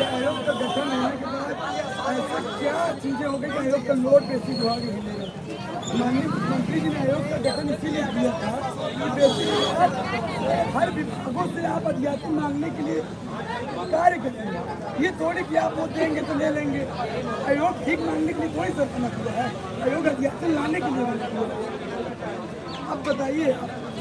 आयोग का गठन होने के बाद ऐसा क्या चीजें हो गई कि आयोग का नोट बेसिक विभाग हिलेगा। माननीय मुख्यमंत्री जी ने आयोग का गठन इसीलिए किया था कि बेसिक हर विभागों से आप अध्यापन मांगने के लिए कार्य करेंगे। ये थोड़ी कि आप वो देंगे तो ले लेंगे। आयोग ठीक मांगने के लिए थोड़ी सरकार किया है, आयोग अध्यापन लाने के लिए किया। अब बताइए,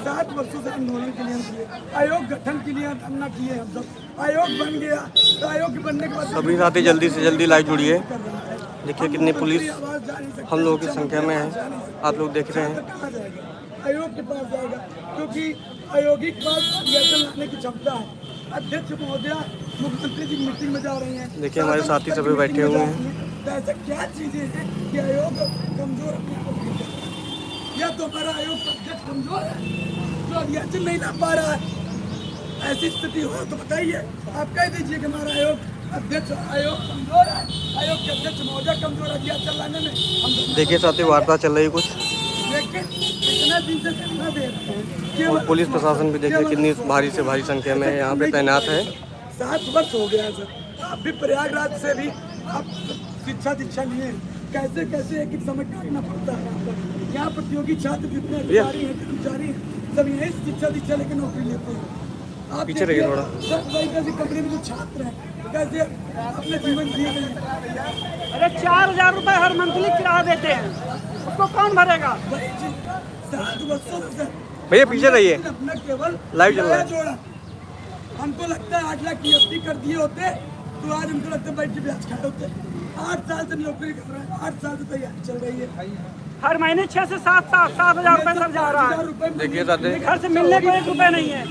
7 वर्षों से आंदोलन के लिए किए, आयोग गठन के लिए धरना किए हम सब, आयोग बन गया तो आयोग बनने के बाद सभी साथी जल्दी से जल्दी लाइव जुड़िए। देखिए कितनी पुलिस हम लोगों की संख्या में है, आप लोग देख रहे हैं। आयोग के पास जाएगा क्योंकि आयोगी के पास अध्यापन लाने की क्षमता है। अध्यक्ष महोदया मुख्यमंत्री जी मीटिंग में जा रही हैं, देखिए हमारे साथी सभी बैठे हुए हैं। तो ऐसा क्या चीजें हैं कि आयोग कमजोर या तो हमारा आयोग का अध्यक्ष कमजोर है जो अध्यापन नहीं ला पा रहा है। ऐसी स्थिति हो तो बताइए, आप कह दीजिए कि हमारा आयोग कमजोर है, आयोग के अध्यक्ष महोदय कमजोर अध्यापन लाने में। देखिए साथी वार्ता चल रही कुछ, लेकिन इतना दिन से धरना दे रहे हैं और पुलिस प्रशासन भी देखिए कितनी भारी से भारी संख्या में यहाँ पे तैनात है। 7 वर्ष हो गया सर, आप भी प्रयागराज से भी आप शिक्षा दीक्षा लिए, कैसे कैसे एक समय काटना पड़ता है। यहाँ प्रतियोगी छात्र जितने अधिकारी हैं, कर्मचारी हैं, सब यही शिक्षा दीक्षा लेकर नौकरी लेते हैं। आप पीछे रहिए थोड़ा। कैसे कंपनी में जो छात्र हैं कैसे अपने जीवन जिए गए। अरे 4,000 रुपए हर मंथली किराया देते हैं, उसको कौन भरेगा? 7 वर्षों से भैया पीछे रहिए, अपना केवल लाइव चल रहा है। हमको लगता है 8 लाख की एफडी कर दिए होते तो आज हमको लगता है बैठ के ब्याज खाए होते। 8 साल से नौकरी कर रहे हैं, 8 साल से तैयारी चल रही है। हर महीने 6 से 7,000 रुपए सर जा रहा है। देखिए साथी घर से मिलने को 1 रुपए नहीं है।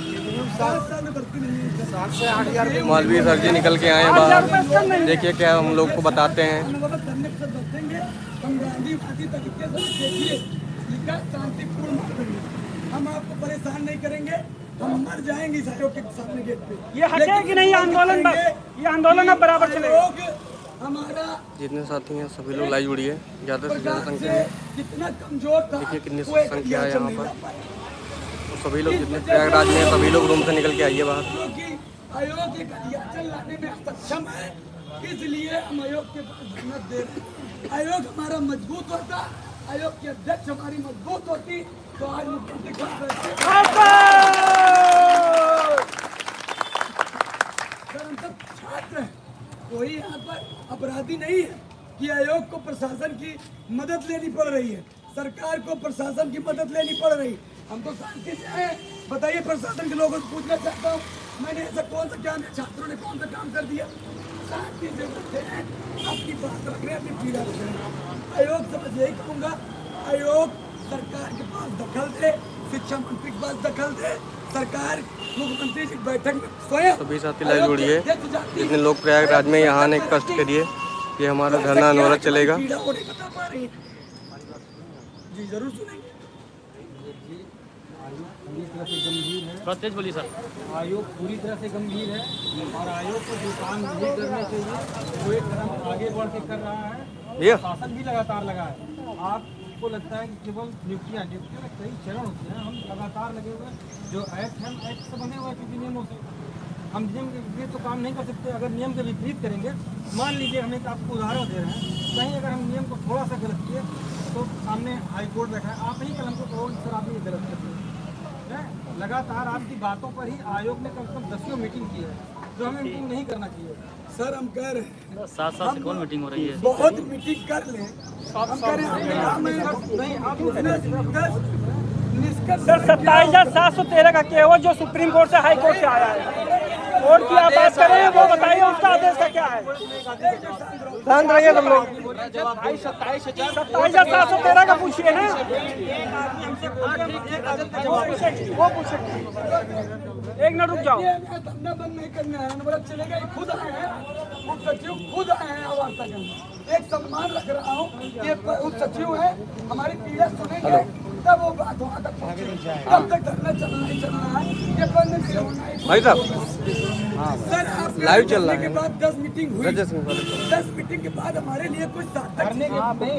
7 साल में भर्ती नहीं है। 7 से 8,000 मौलवी सर जी निकल के आए हैं बाहर। देखिए क्या हम लोग को बताते हैं। हम गांधीवादी तरीके से देखिए, लिखा शांतिपूर्ण मार्ग। हम आपको परेशान नहीं करेंगे, हम मर जाएंगे इस आयोग के सामने गेट पे। ये हटे कि नहीं आंदोलन? ये आंदोलन अब बराबर चलेगा। हमारा जितने साथी हैं सभी लोग लाइव जुड़िए, ज़्यादा से ज़्यादा संख्या में। कितना कमजोर था, देखिए कितनी संख्या है यहाँ पर। तो सभी लोग जितने प्रयागराज में सभी लोग रूम से निकल के आइए बाहर। क्योंकि आयोग एक अध्यापन लाने में सक्षम है, इसलिए हम आयोग के पास धरना दे रहे हैं। आयोग हमारा मजबूत होता, आयोग की अध्यक्ष हमारी मजबूत होती तो आज मुख्यमंत्री सर हम सब छात्र हैं, कोई यहाँ पर अपराधी नहीं है कि आयोग को प्रशासन की मदद लेनी पड़ रही है, सरकार को प्रशासन की मदद लेनी पड़ रही। हम तो शांति से आए। बताइए प्रशासन के लोगों से पूछना चाहता हूँ, मैंने ऐसा कौन सा काम, छात्रों ने कौन सा काम कर दिया? शांति से बैठे हैं, आपकी बात रख रहे हैं, अपनी पीड़ा रख रहे हैं। आयोग से मैं यही कहूँगा, आयोग सरकार के पास दखल दे, शिक्षा मंत्री के पास दखल दे, सरकार मुख्यमंत्री की बैठक में स्वयं। सभी साथी लाइव जुड़िए, जितने लोग प्रयागराज में यहाँ आने कष्ट करिए, ये हमारा धरना अनवरत चलेगा। जी जरूर सुनेंगे। पूरी तरह से गंभीर है। तेज बोलिए सर। आयोग पूरी तरह से गंभीर है और आयोग को जो काम नहीं करने चाहिए वो एक कदम आगे बढ़ के कर रहा है। शासन भी लगातार लगा है। आपको लगता है कि केवल नियुक्तियाँ में कई चरण होते हैं, हम लगातार लगे हुए हैं। जो एक्ट है, एक्ट से बने हुए हैं क्योंकि नियमों से हम नियम के विपरीत तो काम नहीं कर सकते। अगर नियम के विपरीत करेंगे, मान लीजिए हम एक आपको उदाहरण दे रहे हैं, कहीं अगर हम नियम को थोड़ा सा गलत किए तो सामने हाईकोर्ट बैठा है, आप ही कल हमको कहोगे सर आप ये गलत करते हैं। लगातार आपकी बातों पर ही आयोग ने कम से कम 10 मीटिंग की है, जो हमें मीटिंग नहीं करना चाहिए। सर हम कह रहे हैं 7 साल से कौन मीटिंग हो रही है? बहुत मीटिंग कर लें, हम कह रहे हैं सर 27,713 का केवल जो सुप्रीम कोर्ट से हाई कोर्ट से आया है, कोर्ट की आप बात करें वो बताइए उसका आदेश का क्या है? शांत रहिए तुम लोग। 27,713 का पूछिए ना, वो पूछे। 1 मिनट रुक जाओ। धरना बंद नहीं करना है, अनवरत चलेगा। ये खुद आए हैं, उप सचिव खुद आए हैं वार्ता करने। एक सम्मान रख रहा हूँ, ये उप सचिव है, हमारी पीड़ा सुनेंगे, तब वो बात वहाँ तक पहुँचे। तब तक धरना चलना ही चलना है, ये बंद नहीं होना है। भाई साहब सर आप लाइव चल रहा है। के बाद 10 मीटिंग हुई, 10 मीटिंग के बाद हमारे लिए कुछ सार्थक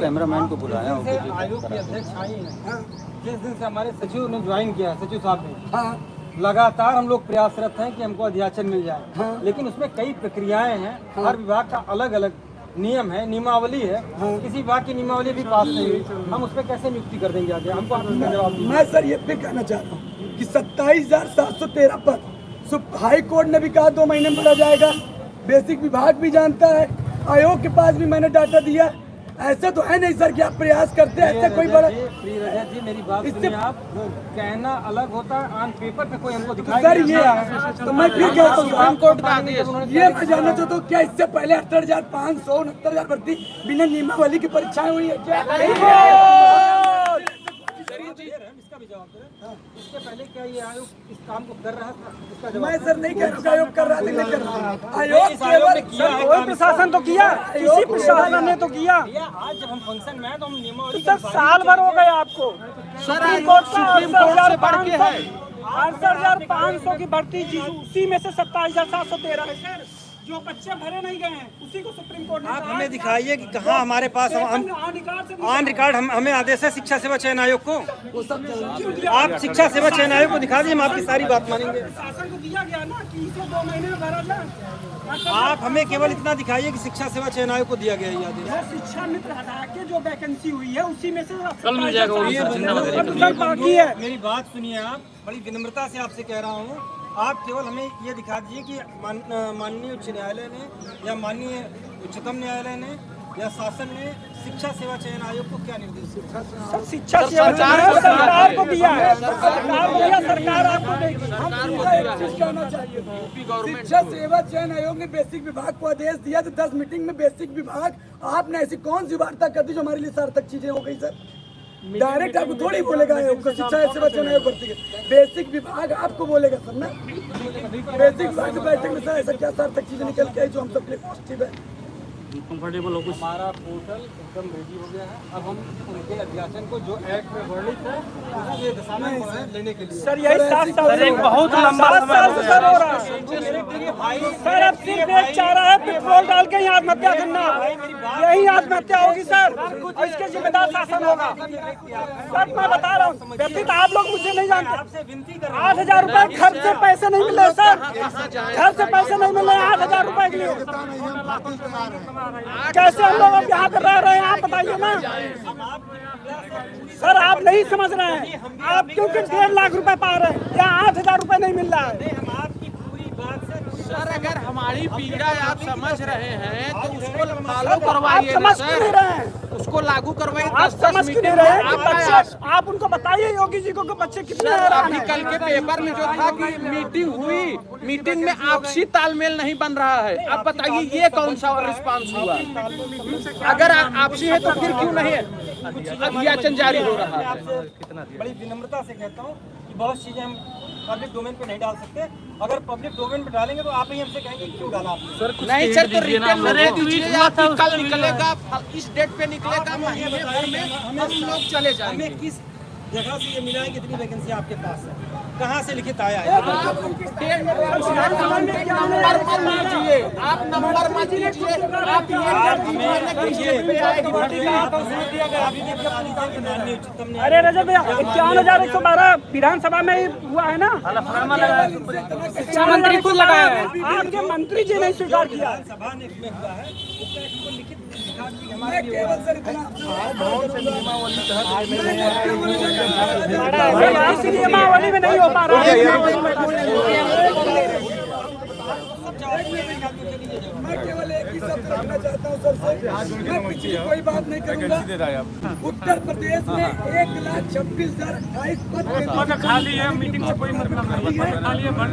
कैमरामैन को बुलाया आयोग के अध्यक्ष आई हैं। जिस दिन से हमारे सचिव ने ज्वाइन किया, सचिव साहब ने, हाँ लगातार हम लोग प्रयासरत हैं कि हमको अध्याचन मिल जाए, लेकिन उसमें कई प्रक्रियाएं हैं। हर विभाग का अलग अलग नियम है, नियमावली है। किसी विभाग की नियमावली भी पास नहीं हुई, हम उस पर कैसे नियुक्ति कर देंगे आगे? हमको आप इसका जवाब दीजिए। मैं सर ये भी कहना चाह रहा हूँ कि 27,713 पद हाई कोर्ट ने भी कहा 2 महीने में भरा जाएगा। बेसिक विभाग भी जानता है, आयोग के पास भी मैंने डाटा दिया। ऐसा तो है नहीं सर कि आप प्रयास करते हैं, ऐसा कोई बड़ा प्रिय रजत जी मेरी बात इससे सुनिए, आप कहना अलग होता है, ऑन पेपर पे कोई हमको दिखाई सर ये तो मैं फिर कहता हूँ सुप्रीम कोर्ट का ये मैं जानना चाहता हूँ क्या इससे पहले 68,500 69,000 भर्ती बिना नियमावली की परीक्षाएं हुई है क्या? इसका भी जवाब दें। इससे पहले क्या ये आयोग इस काम को कर रहा था? इसका जवाब मैं सर नहीं कह रहा हूँ आयोग कर रहा था, नहीं कर रहा। आयोग केवल कोई प्रशासन तो किया, किसी प्रशासन ने तो किया। आज जब हम फंक्शन में आए तो हम नियमावली सर साल भर हो गए आपको। सुप्रीम कोर्ट का 68,500 की भर्ती, उसी में से 27,713 है सर। जो बच्चे भरे नहीं गए हैं उसी को सुप्रीम कोर्ट ने आप हमें दिखाइए कि कहाँ हमारे पास ऑन रिकॉर्ड हमें आदेश है शिक्षा सेवा चयन आयोग को। आप शिक्षा सेवा चयन आयोग को दिखा दीजिए, हम आपकी सारी बात मानेंगे। शासन को दिया गया ना कि इसे 2 महीने में भरा जाए। आप हमें केवल इतना दिखाइए कि शिक्षा सेवा चयन आयोग को दिया गया ये आदेश। शिक्षा मित्र हटा के जो वैकेंसी हुई है उसी में से कल मिल जाएगा। बाकी है, मेरी बात सुनिए, आप बड़ी विनम्रता से आपसे कह रहा हूँ, आप केवल हमें ये दिखा दीजिए कि माननीय उच्च न्यायालय ने या माननीय उच्चतम न्यायालय ने या शासन ने शिक्षा सेवा चयन आयोग को क्या निर्देश दिया? शिक्षा सेवा चयन सरकार को दिया है, सरकार को दिया, सरकार आपको देगी। एक चीज कहना चाहिए, शिक्षा सेवा चयन आयोग ने बेसिक विभाग को आदेश दिया तो 10 मीटिंग में बेसिक विभाग आपने ऐसी कौन सी वार्ता कर दी जो हमारे लिए सार्थक चीजें हो गई सर? डायरेक्ट आपको थोड़ी बोलेगा आयोग को, शिक्षा सेवा चयन आयोग भर्ती के बेसिक विभाग आपको बोलेगा सर ना। बेसिक विभाग की बैठक में सर ऐसा क्या सार्थक चीजें निकल के आई जो हम सबके लिए पॉजिटिव है? कंफर्टेबल हो, हमारा पोर्टल एकदम रेडी हो गया है। अब हम उनके अध्याचन को जो एक्ट में वर्णित है उसके दिशा में लेने के लिए सर यही 7 साल से बहुत लंबा साल से सर हो रहा है सर। अब सिर्फ एक चारा है, पेट्रोल डाल के ही आत्महत्या करना, यही आत्महत्या होगी सर और इसके जिम्मेदार शासन होगा। सर मैं बता रहा हूँ, व्यक्ति आप लोग मुझे नहीं जानते। 8,000 रुपए घर से पैसे नहीं मिले सर, घर से पैसे नहीं मिले 8,000 रुपए के लिए। कैसे हम लोग अब यहाँ पे रह रहे हैं आप बताइए ना सर। आप नहीं समझ रहे हैं, आप क्योंकि 1.5 लाख रुपए पा रहे हैं, यहाँ 8,000 रुपए नहीं मिल रहा है। सर अगर हमारी पीड़ा आप समझ रहे हैं तो उसको फॉलो करवाइए, समझ नहीं रहे हैं, उसको लागू करवाइए। आप समझ क्यों नहीं रहे हैं? आप उनको बताइए योगी जी को कि बच्चे कितने अभी कल के पेपर में जो था कि मीटिंग हुई, मीटिंग में आपसी तालमेल नहीं बन रहा है। अब बताइए ये कौन सा रिस्पांस हुआ? अगर आपसी है तो फिर क्यों नहीं अभियाचन जारी हो रहा है? बड़ी विनम्रता से कहता हूँ कि बहुत चीजें हम पब्लिक डोमेन पे नहीं डाल सकते। अगर पब्लिक डोमेन पे डालेंगे तो आप ही हमसे कहेंगे क्यों डाला आपने। नहीं सर, तो रिटर्न में दीजिए आप कि कल निकलेगा, इस डेट पे निकलेगा, महीने भर में हम लोग चले जाएंगे। हमें किस जगह से ये मिला है, कितनी वैकेंसी आपके पास है, कहाँ से लिखित आया है? आप नंबर मत लीजिए, आप अरे रजत भैया 51,112 विधानसभा में ही हुआ है ना, शिक्षा मंत्री खुद लगाया है, आपके मंत्री जी ने स्वीकार किया। सभा ने इसमें हुआ है, उसका एक लिखित नियमावली में नहीं हो पा रहा है। मैं केवल एक ही शब्द रखना चाहता हूँ सर से, मैं पिछली कोई बात नहीं करूँगा। उत्तर प्रदेश में 1,26,028 पद खाली है, मीटिंग से कोई मतलब नहीं।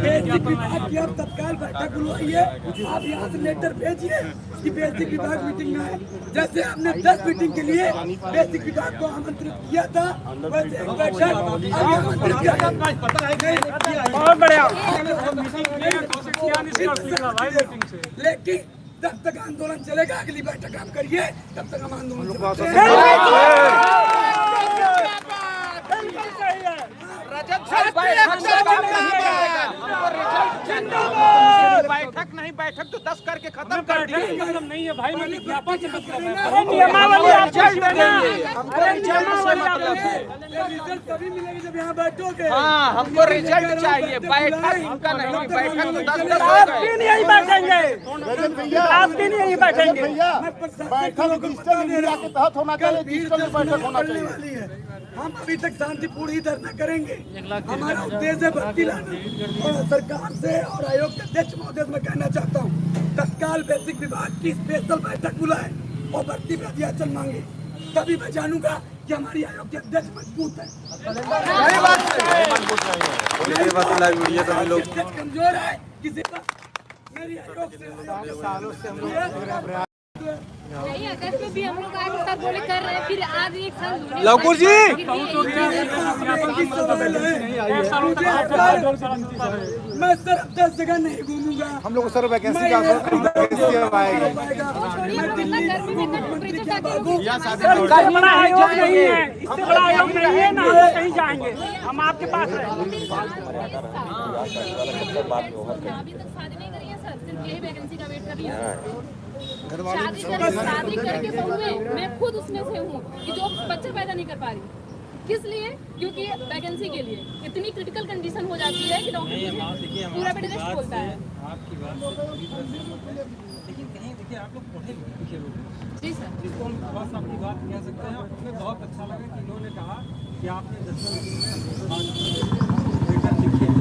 बेसिक विभाग की अब तत्काल बैठक बुलवाइए, आप यहाँ से लेटर भेजिए कि बेसिक विभाग मीटिंग में आए। जैसे हमने 10 मीटिंग के लिए बेसिक विभाग को आमंत्रित किया था, वैसे एक बैठक आमंत्रित किया था। बहुत बढ़िया। लेकिन जब तक आंदोलन चलेगा, अगली बैठक आप करिए, तब तक हम आंदोलन मतलब नहीं है भाई, मैं विज्ञापन से मतलब है। नियमावली आप चल देना, अरे नियमावली आप रिजल्ट तभी मिलेगी जब यहाँ बैठोगे। हाँ, हमको रिजल्ट चाहिए, बैठक इनका नहीं, बैठक तो 10-10 हो आप गए। भी नहीं बैठेंगे, आप भी नहीं बैठेंगे। बैठक डिजिटल इंडिया के तहत होना चाहिए, डिजिटल बैठक होना चाहिए। वाली है, हम अभी तक शांतिपूर्ण ही धरना करेंगे। हमारा उद्देश्य है भर्ती लाना। और सरकार से और आयोग के अध्यक्ष महोदय से मैं कहना चाहता हूँ, तत्काल बेसिक विभाग की स्पेशल बैठक बुलाए और भर्ती पे अध्याचन मांगे, तभी मैं जानूंगा कि हमारी आयोग के अध्यक्ष मजबूत है। कमजोर है किसी का, मेरी आयोग से नहीं, अगस्त में भी हम लोग आज सर बोले कर रहे हैं, फिर आज एक साल लवकुश जी मैं सर 10 जगह नहीं घूमूंगा। हम लोग सर वैकेंसी का कल बड़ा आयोग नहीं है, इससे बड़ा आयोग नहीं है ना, हम कहीं जाएंगे, हम आपके पास रहेंगे। अभी तक शादी नहीं करी है सर, सिर्फ यही वैकेंसी का वेट कर रही है। शादी करके बहू है, मैं खुद उसमें से हूँ कि जो बच्चा पैदा नहीं कर पा रही। किस लिए? क्योंकि वैकेंसी के लिए इतनी क्रिटिकल कंडीशन हो जाती है कि डॉक्टर पूरा बेड रेस्ट बोलता है। आपकी बात लेकिन कहीं देखिए आप लोग पढ़े लिखे लोग हैं। जी सर, जिसको हम बस अपनी बात कह सकते हैं। हमें बहुत अच्छा लगा कि इन्होंने कहा कि आपने 10वें दिन में लेटर लिखी है।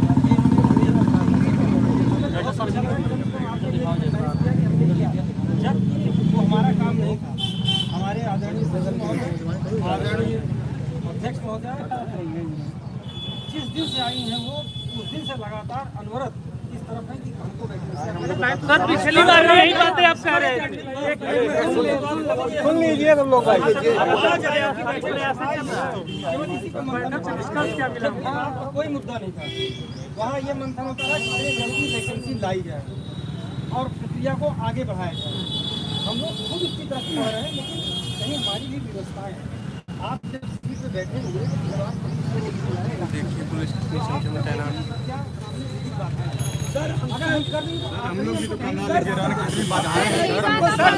जबकि वो हमारा काम नहीं था, हमारे आदरणीय सदन महोदय, आदरणीय अध्यक्ष महोदय जिस दिन से आई हैं वो उस दिन से लगातार अनवरत इस तरफ है कि हमको सर पिछली बार भी यही बातें आप कह रहे थे। सुन लीजिए तुम लोग भाई। कोई मुद्दा नहीं था वहाँ। ये मंथन होता है कि जल्दी वैकेंसी लाई जाए और प्रक्रिया को आगे बढ़ाया जाए। हम लोग खुद उसकी तरफ बढ़ रहे हैं, लेकिन कहीं हमारी भी व्यवस्थाएं हैं। आप जब सीट पे बैठेंगे जब आप देखिए पुलिस कितनी संख्या में तैनात। सर हम लोग भी तो करना सर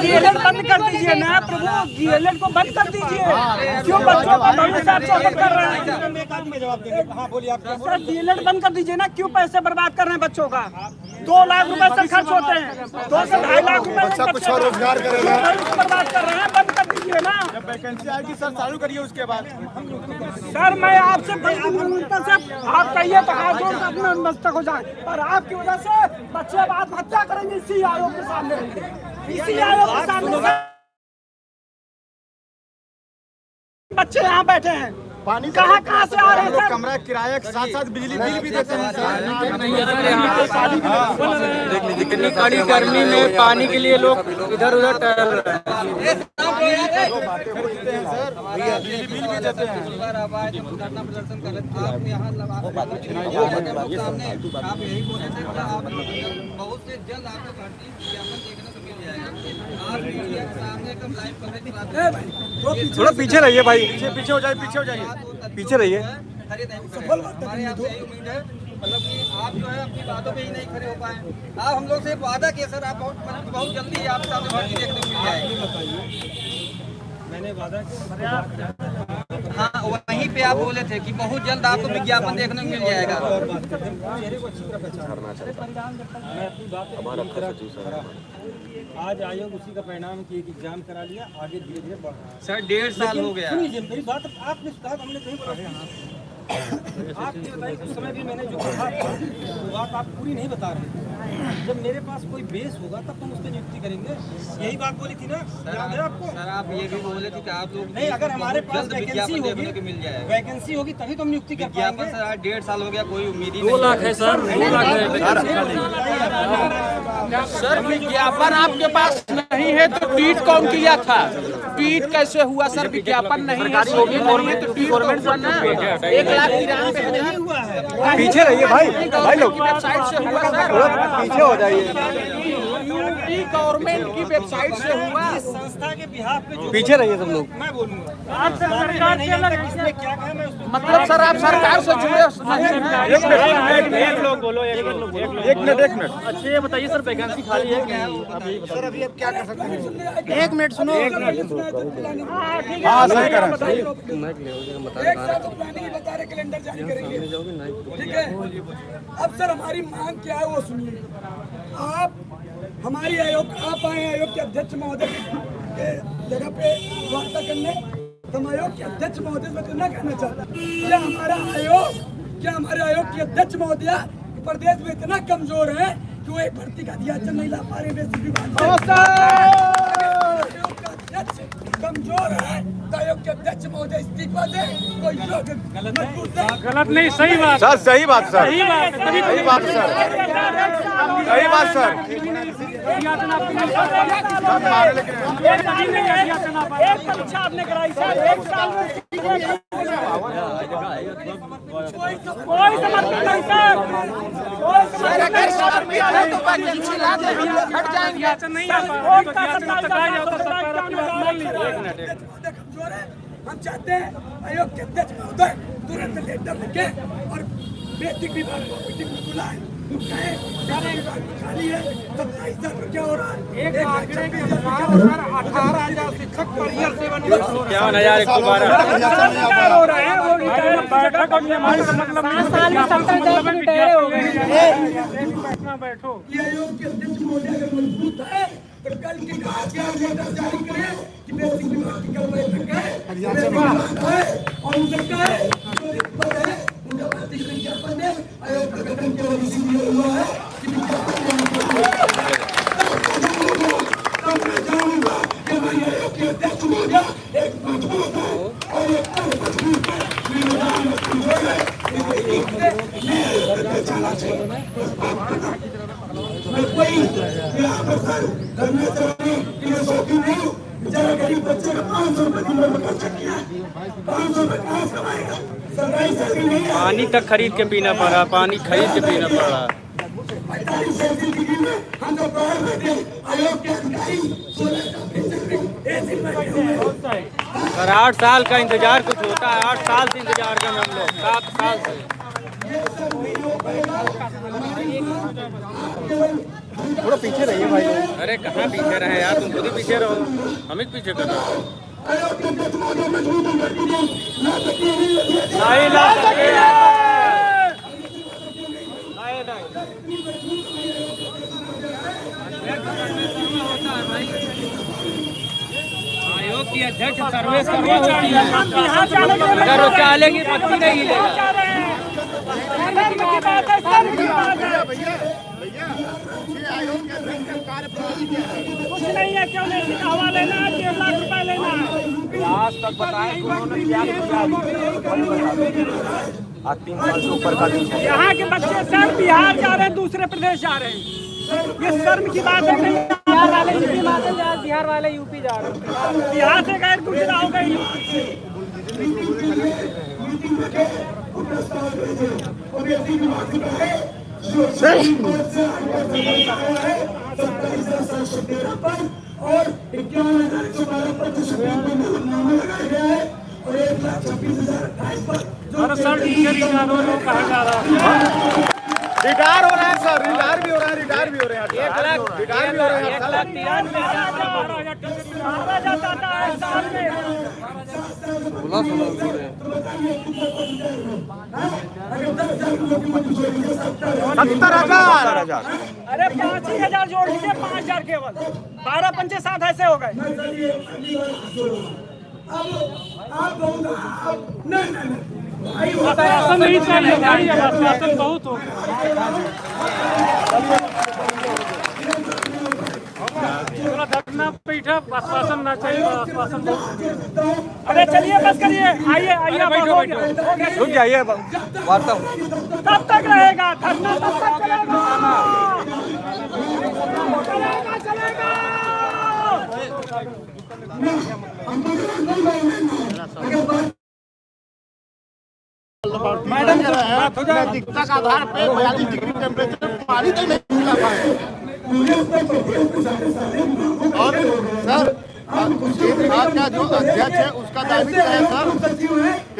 डीएलएड बंद कर दीजिए ना प्रभु, डीएलएड को बंद कर दीजिए। क्यों बच्चों का भविष्य आप चौपट कर रहे हैं? एक आदमी जवाब देंगे। हाँ बोलिए आप क्या सर डीएलएड बंद कर दीजिए ना, क्यों पैसे बर्बाद कर रहे हैं बच्चों का? 2 लाख रुपए से खर्च होते हैं, 2 से 2.5 लाख रुपए बच्चा कुछ और रोजगार करेगा। बर्बाद कर रहे हैं, बंद कर दीजिए ना। जब वैकेंसी आएगी सर चालू करिए, उसके बाद सर मैं आपसे विनम्रता से आप कहिए तो हाथ जोड़ अपना मस्तक हो जाए, पर आपकी वजह से बच्चे अब आत्महत्या करेंगे इसी आयोग के सामने, इसी आयोग के सामने बच्चे यहाँ बैठे हैं। पानी कहाँ से आ रहे हैं सर? कमरा किराया के साथ साथ बिजली बिल भी देते हैं सर। देख लीजिए कितनी कड़ी गर्मी में पानी के लिए लोग इधर उधर टहल रहे हैं। बिजली बिल भी देते हैं। धरना प्रदर्शन कर रहे थे आप यहाँ आप यही बोले थे कि आप बहुत से जल्द आपको भर्ती विज्ञापन देखने को मिल जाएगा। आप मीडिया के सामने एकदम लाइव कवरेज थोड़ा पीछे रहिए भाई, पीछे हो जाइए। पीछे रहिए। हमारे आपसे यही उम्मीद है, मतलब कि आप जो है अपनी बातों पे ही नहीं खड़े हो पाए। आप हम लोग से वादा किए सर, आप बहुत जल्दी आपके सामने भर्ती देखने को मिल जाएगी। मैंने वादा किया, हाँ वहीं पे आप बोले थे कि बहुत जल्द आपको विज्ञापन देखने को मिल जाएगा। आज आयोग उसी का परिणाम की एक एग्जाम करा लिया, आगे धीरे धीरे बढ़ रहा है। सर 1.5 साल हो गया। सुनिए मेरी बात, आपने कहा हमने कहीं बोला आप ये बताइए, उस समय भी मैंने जो कहा था वो बात आप पूरी नहीं बता रहे। जब मेरे पास कोई बेस होगा तब तुम उस पर नियुक्ति करेंगे, यही बात बोली थी ना, याद है आपको? सर आप ये भी बोले थे कि आप लोग नहीं, अगर हमारे पास जल्द वैकेंसी विज्ञापन होगी, देखने को मिल जाएगा। वैकेंसी होगी तभी तो हम नियुक्ति कर विज्ञापन पाएंगे। सर आज 1.5 साल हो गया, कोई उम्मीद ही 2 लाख है सर, 2 लाख है। सर विज्ञापन आपके पास नहीं है तो ट्वीट कौन किया था? ट्वीट कैसे हुआ सर? विज्ञापन नहीं है तो ट्वीट हुआ ना। 1,93,000 हुआ है पीछे रहिए भाई लोग, वेबसाइट से हुआ सर। पीछे हो जाइए। यूपी गवर्नमेंट की वेबसाइट से हुआ। संस्था के बिहाफ पे जो पीछे रहिए सब लोग। मैं बोलूंगा, आप सरकार के अलग इसने क्या कहा मैं उसको मतलब सर आप सरकार से जुड़े एक मिनट अच्छा ये बताइए सर, वैकेंसी खाली है क्या? सर अभी आप क्या कर सकते हैं? एक मिनट सुनो। हाँ सही करें। एक साल तो प्लानिंग ही बता रहे, कैलेंडर जारी करेंगे, ठीक है। अब सर हमारी मांग क्या है वो सुनिए। आप हमारी आयोग, आप आए आयोग के अध्यक्ष महोदय के जगह पे वार्ता करने, हम आयोग के अध्यक्ष महोदय से करना कहना चाहता हूं, क्या हमारे आयोग के अध्यक्ष महोदय प्रदेश में इतना कमजोर है कि वो एक भर्ती का अध्याचन नहीं ला पा रहे? कमजोर है तो आयोग के अध्यक्ष महोदय इस्तीफा दे, कोई गलत नहीं, सही बात सर सही बात सर, सही बात सही बात सर, सही बात सर। एक परीक्षा आपने कराई सर, एक साल में कोई समर्पित नहीं सर, अगर समर्पित है तो वैकेंसी ला दे, हम लोग हट जाएंगे। कमजोर है। हम चाहते हैं आयोग के अध्यक्ष महोदय तुरंत लेटर लिखे और बेसिक विभाग को मीटिंग में बुलाए, खाली है 27,000 रुपया क्या हो रहा है? 18,000 शिक्षक पर ईयर 51,000 हो रहे हैं, वो बैठक और बैठो। ये आयोग के अध्यक्ष महोदय अगर मजबूत है तो कल के लेटर जारी करें कि बेसिक विभाग की कल बैठक है और उनका है जो पद है उनका भर्ती विज्ञापन है, आयोग का गठन केवल इसीलिए हुआ है कि तब मैं जानूंगा कि हमारे आयोग के अध्यक्ष महोदय एक मजबूत है और एक मजबूत है। मैं कोई करना चाहती कि शौकीन नहीं हूँ, बेचारा गरीब बच्चे का 500 रुपये में खर्चा किया, 500 रुपये कहाँ से कमाएगा? सरकारी सर्विस नहीं है, पानी तक खरीद के पीना पड़ रहा, पानी खरीद के पीना पड़ रहा। 45 डिग्री में हम तो बाहर बैठे, आयोग के अधिकारी 16 एक दिन बैठे हुए हैं। सर 8 साल का इंतजार कुछ होता है, 8 साल से इंतजार कर हम लोग, 7 साल से। थोड़ा पीछे रहिए भाई। अरे कहाँ पीछे रहे यार, तुम खुद ही पीछे रहो, हम ही पीछे कर रहे हो। नहीं ला सके। आयोग की अध्यक्ष सर्वे करवा होती है, अगर वो चाले की पत्ती नहीं लेगा। कुछ नहीं है, क्यों नहीं? हवा लेना है, 1.5 लाख रुपए लेना है। आज तक बताए उन्होंने क्या किया? आज 3 साल से ऊपर का यहाँ के बच्चे सर बिहार जा रहे हैं, दूसरे प्रदेश जा रहे हैं, ये शर्म की बात है। बिहार वाले यूपी जा रहे हैं, बिहार वाले यूपी जा रहे हैं, बिहार से गए दूसरा हो गए यूपी से। और 51,112 पर नामा लगाया गया है और 1,26,028 पर कहा जा रहा है। रिटायर हो रहा है सर, रिटायर भी हो रहा है, रिटायर भी हो रहे हैं। 70,000। अरे 5,000 जोड़ लीजिए, 5,000 केवल, 12 पंचे 7 ऐसे हो गए। आप नहीं आश्वासन नहीं चाहिए भाई, अब आश्वासन बहुत हो गया। थोड़ा धरना बैठा, आश्वासन ना चाहिए, आश्वासन बहुत। अरे चलिए बस करिए, आइए आइए, बैठो रुक जाइए, वार्ता कब तक रहेगा धरना? तब तक चलेगा। मैडम नैतिकता के आधार पे 42 डिग्री टेम्परेचर पानी तक नहीं मिला पाए। और सर विभाग का जो अध्यक्ष है उसका दायित्व है सर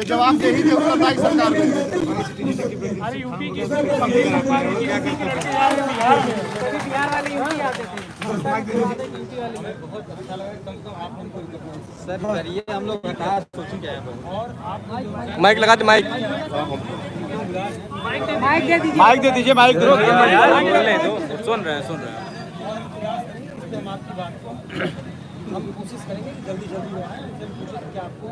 कि जवाबदेही के उत्तरदायी सरकार में। अरे यूपी की बिहार वाले यूपी आते थे। सर करिए, हम लोग बता सोचें क्या है। माइक लगा दे, माइक माइक दे दीजिए। माइक दे दीजिए। सुन रहे हैं। हम कोशिश करेंगे कि जल्दी आपको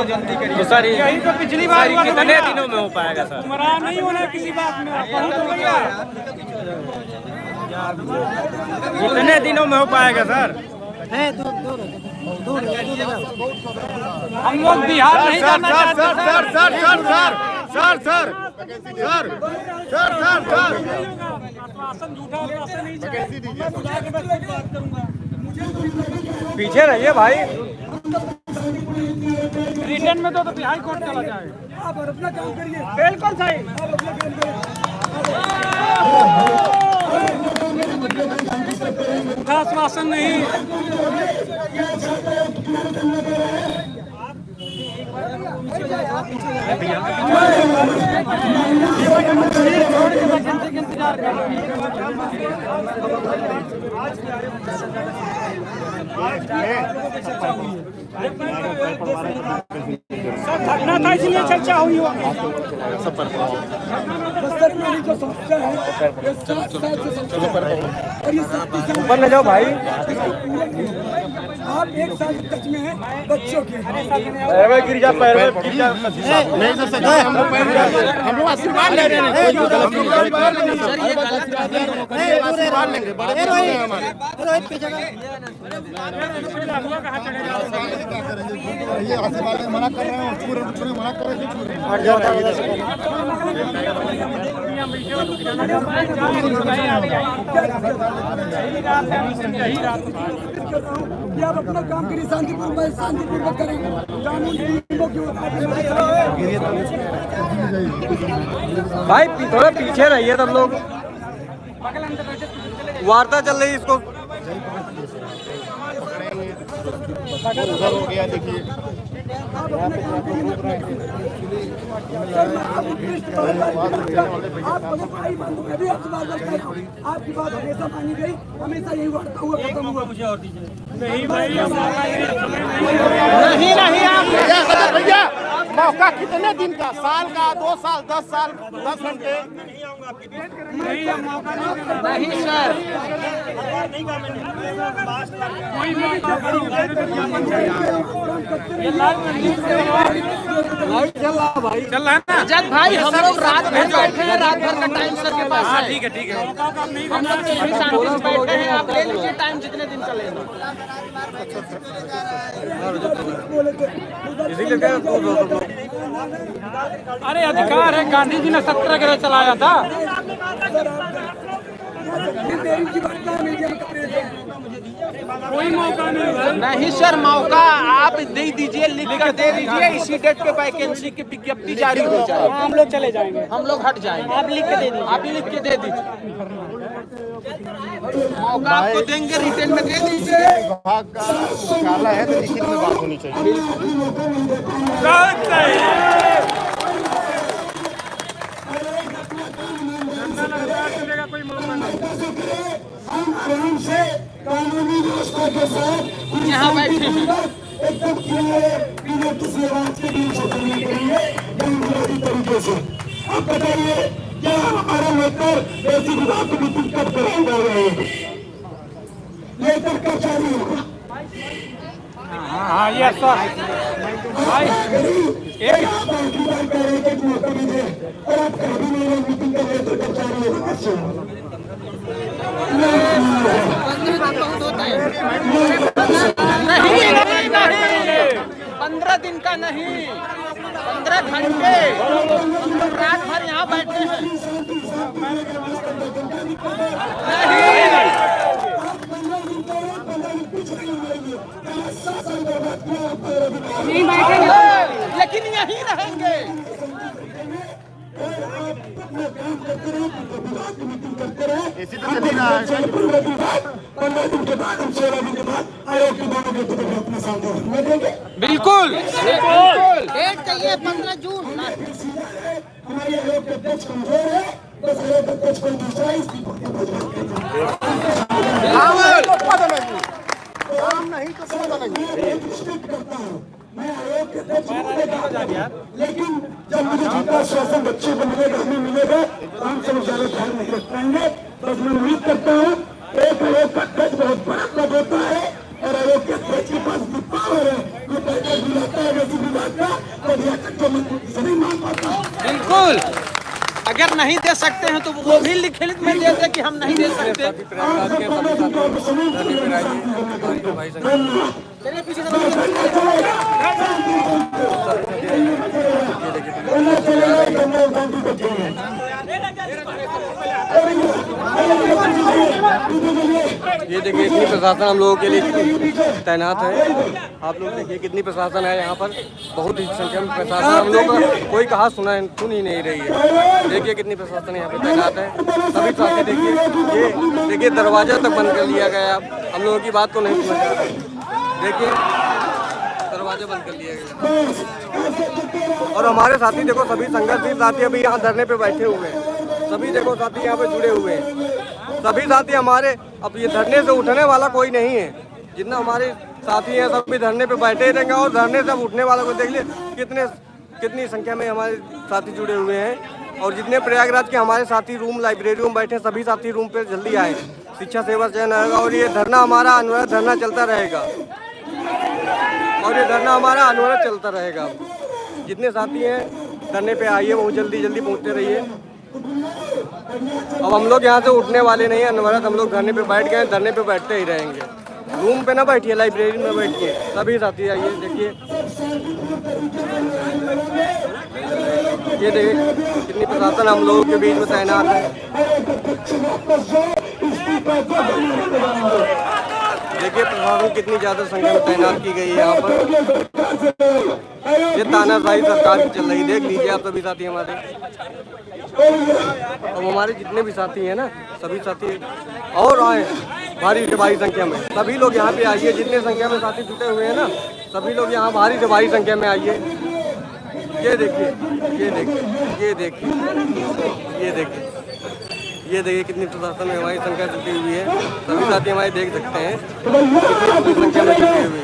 जल्दी करिए। सर यही तो पिछली बार कितने दिनों में हो पाएगा सर? गुमराह नहीं होना किसी बात में। कितने दिनों में हो पाएगा सर? हम लोग बिहार नहीं जाना चाहते। पीछे रहिए भाई। रिटर्न में तो हाई कोर्ट चला जाए। आप अपना काम करिए। बिल्कुल सही। आश्वासन नहीं। सर थकना था इसलिए चर्चा हुई होगी। बस्तर में जो समस्या है ये 7 साल से समस्या है और ये 7 साल ऊपर ले जाओ भाई। आप 1 साल टच में हैं बच्चों के। गिर जा, पैर में गिर जा। नहीं सर, हम लोग आशीर्वाद ले रहे हैं। आशीर्वाद लेंगे, बड़े हैं हमारे। ये आशीर्वाद मना कर रहे हैं, छूने मना कर रहे हैं। आप अपना काम करिए, शांतिपूर्वक करें। कानून नियमों की भाई थोड़ा पीछे रहिए सब लोग। वार्ता चल रही, इसको उधर हो गया देखिए। आप अपना काम करिए। आपकी बात हमेशा मानी गई, हमेशा यही वार्ता हुआ, खत्म हुआ। मुझे और दीजिए। नहीं भाई नहीं आप भैया, मौका कितने दिन का? साल का, 2 साल, 10 साल, 10 घंटे? नहीं मौका नहीं सर, कोई मौका चल रहा है ना जज भाई। हम लोग रात भर बैठे हैं, रात भर का टाइम सर के पास है। ठीक है। हम लोग यही शांति से बैठे हैं। आप ले लीजिए टाइम जितने दिन का लेना। अरे अधिकार है, गांधी जी ने सत्याग्रह चलाया था। कोई मौका नहीं सर, मौका आप दे दीजिए, लिख कर दे दीजिए। इसी डेट पे वैकेंसी की विज्ञप्ति जारी हो जाए। हम लोग चले जाएंगे, हम लोग हट जाएंगे। आप लिख के दे दीजिए। आप लिख के दे दीजिए। मौका आपको देंगे, रिटर्न में दे दीजिए। विभाग का कार्यालय है तो लिखित में बात होनी चाहिए। कोई मौका नहीं। आराम से कानूनी व्यवस्था के साथ यहाँ बैठे हैं। एकदम बिना किसी बात के बीच करने के लिए जनविरोधी तरीके से। अब बताइए क्या हमारे लेकर ऐसी विभाग को मीटिंग कब कराई जा रहे हैं? लेकर कब जारी होगा? हाँ ये सर भाई एक आप इंतजार कर रहे थे कि मौका भी दे और आप कभी नहीं मीटिंग कर रहे थे, कब जारी होगा? नहीं, 15 दिन का नहीं, 15 घंटे। हम लोग रात भर यहाँ बैठे हैं। नहीं बैठेंगे, लेकिन यहीं रहेंगे। इसी तो चल ही रहा है। 15 दिन के बाद हम 16 दिन के बाद आयोग की दोनों बेटों को अपने साथ देंगे। बिल्कुल बिल्कुल। डेट चाहिए 15 जून। हमारे आयोग का अध्यक्ष कमजोर है, बस आयोग अध्यक्ष को दूसरा काम नहीं तो समझ करता हूँ मैं आयोग के अध्यक्ष, लेकिन जब मुझे जितना शासन बच्चे को मिलेगा, हमें मिलेगा, तो हम सब ज्यादा ध्यान नहीं रख पाएंगे। बस मैं उम्मीद करता हूँ एक आयोग का अध्यक्ष बहुत बड़ा पद होता है और आयोग के अध्यक्ष के पास भी पावर है, जो पैसा दिलाता है वैसे विभाग का और रियासत को मंत्री से नहीं मांग पाता। बिल्कुल, अगर नहीं दे सकते हैं तो वो भी लिखित में दे दे कि हम नहीं दे सकते। चलिए पीछे ये देखिए इतनी प्रशासन हम लोगों के लिए तैनात है। आप लोग देखिए कितनी प्रशासन है यहाँ पर, बहुत ही संख्या में प्रशासन। हम लोग कोई कहा सुन ही नहीं रही है। देखिए कितनी प्रशासन यहाँ पे तैनात है। सभी साथी देखिए, ये देखिए दरवाजा तक बंद कर लिया गया। हम लोगों की बात को नहीं सुना जा रहा। देखिए दरवाजा बंद कर लिया गया। और हमारे साथी देखो, सभी संघर्षशील साथी अभी यहाँ धरने पे बैठे हुए हैं। सभी देखो साथी यहाँ पे जुड़े हुए हैं। सभी साथी हमारे, अब ये धरने से उठने वाला कोई नहीं है। जितना हमारे साथी हैं सभी धरने पे बैठे रहेंगे और धरने से उठने वालों को देख लिए कितनी संख्या में हमारे साथी जुड़े हुए हैं। और जितने प्रयागराज के हमारे साथी रूम लाइब्रेरी में बैठे, सभी साथी रूम पे जल्दी आए। शिक्षा सेवा चयन रहेगा और ये धरना हमारा अनवरत धरना चलता रहेगा और ये धरना हमारा अनवरत चलता रहेगा। जितने साथी हैं धरने पे आइए, बहुत जल्दी पहुँचते रहिए। अब हम लोग यहाँ से उठने वाले नहीं हैं, अनवरत हम लोग धरने पे बैठ गए, धरने पे बैठते ही रहेंगे। रूम पे ना बैठिए, लाइब्रेरी में बैठिए। सभी साथी आइए, देखिए ये देखिए कितनी प्रशासन हम लोगों के बीच में तैनात है। देखिए प्रशासन कितनी ज्यादा संख्या में तैनात की गई है यहाँ पर। ये तानाशाही सरकार की चल रही, देख लीजिए आप सभी साथी हमारे। अब हमारे जितने भी साथी हैं ना, सभी साथी और आए भारी से भारी संख्या में। सभी लोग यहाँ पे आइए, जितने संख्या में साथी जुटे हुए हैं ना, सभी लोग यहाँ भारी से भारी संख्या में आइए। ये देखिए, ये देखिए, ये देखिए, ये देखिए, ये देखिए कितनी प्रशासन में हमारी संख्या जुटी हुई है। सभी साथी हमारे देख सकते हैं कितनी संख्या में जुटी हुई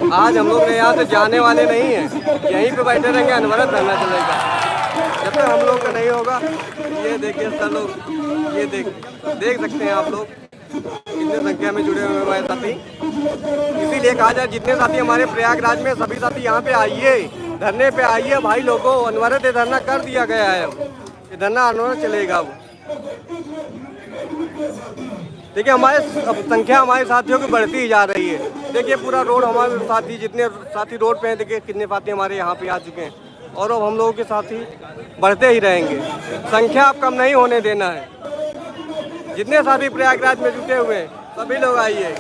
है। आज हम लोग यहाँ से जाने वाले नहीं हैं, यहीं पे बैठे रहेंगे, अनवरत धरना चलेगा जब तक हम लोग का नहीं होगा। ये देखिए सब लोग, ये देख सकते हैं आप लोग कितने संख्या में जुड़े हुए हमारे साथी। इसीलिए कहा जाए जितने साथी हमारे प्रयागराज में, सभी साथी यहाँ पे आइए, धरने पे आइए भाई लोगों। अनवरत धरना कर दिया गया है, ये धरना अनवरत चलेगा। अब देखिए हमारे संख्या हमारे साथियों की बढ़ती ही जा रही है। देखिए पूरा रोड हमारे साथी, जितने साथी रोड पे हैं, देखिए कितने साथी हमारे यहाँ पे आ चुके हैं और अब हम लोगों के साथी बढ़ते ही रहेंगे। संख्या अब कम नहीं होने देना है। जितने साथी प्रयागराज में जुटे हुए हैं सभी लोग आइए।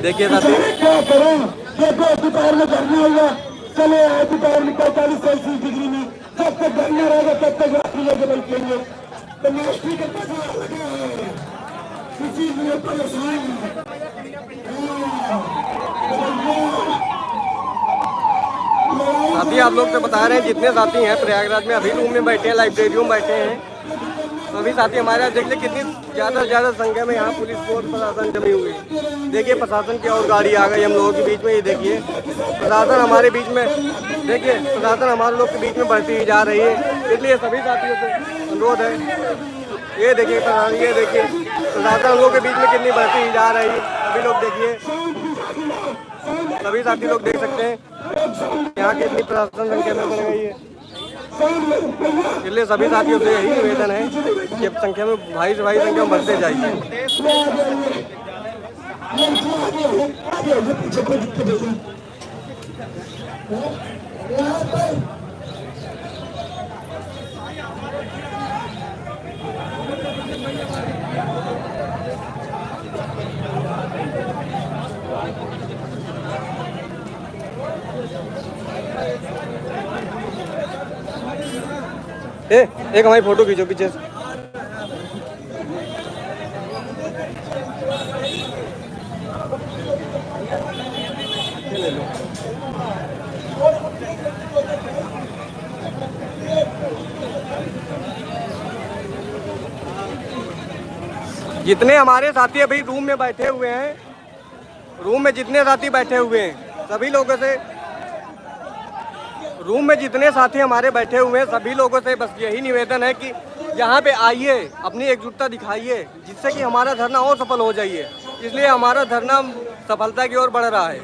देखिए साथी दोपहर में धरना होगा, चले आए दोपहर में 45 सेल्सियस डिग्री में, जब तक धरना रहेगा तब तक रात्रि लगे बैठेंगे। तो नाश्ते के इसीलिए परेशान साथी आप लोग तो बता रहे हैं जितने साथी हैं प्रयागराज में अभी रूम में बैठे हैं, लाइब्रेरी में बैठे हैं, सभी साथी हमारे देख ले कितनी ज़्यादा से ज़्यादा संख्या में यहाँ पुलिस फोर्स प्रशासन जमी हुई। देखिए प्रशासन की और गाड़ी आ गई हम लोगों के बीच में। ये देखिए प्रशासन हमारे बीच में, देखिए प्रशासन हमारे लोग के बीच में बढ़ती ही जा रही है। इसलिए सभी साथियों से अनुरोध है, ये देखिए प्रशासन, ये देखिए प्रशासन हम लोग के बीच में कितनी बढ़ती ही जा रही है। सभी लोग देखिए, सभी साथी लोग देख सकते हैं यहाँ की इतनी प्रशासन संख्या में बढ़ गई है। इसलिए सभी साथियों से यही निवेदन है कि अब संख्या में भाई से भाई संख्या में बढ़ते जाइए। एक हमारी फोटो खींचो पीछे से। जितने हमारे साथी अभी रूम में बैठे हुए हैं, रूम में जितने साथी बैठे हुए हैं सभी लोगों से, रूम में जितने साथी हमारे बैठे हुए हैं सभी लोगों से बस यही निवेदन है कि यहाँ पे आइए, अपनी एकजुटता दिखाइए, जिससे कि हमारा धरना और सफल हो जाइए। इसलिए हमारा धरना सफलता की ओर बढ़ रहा है।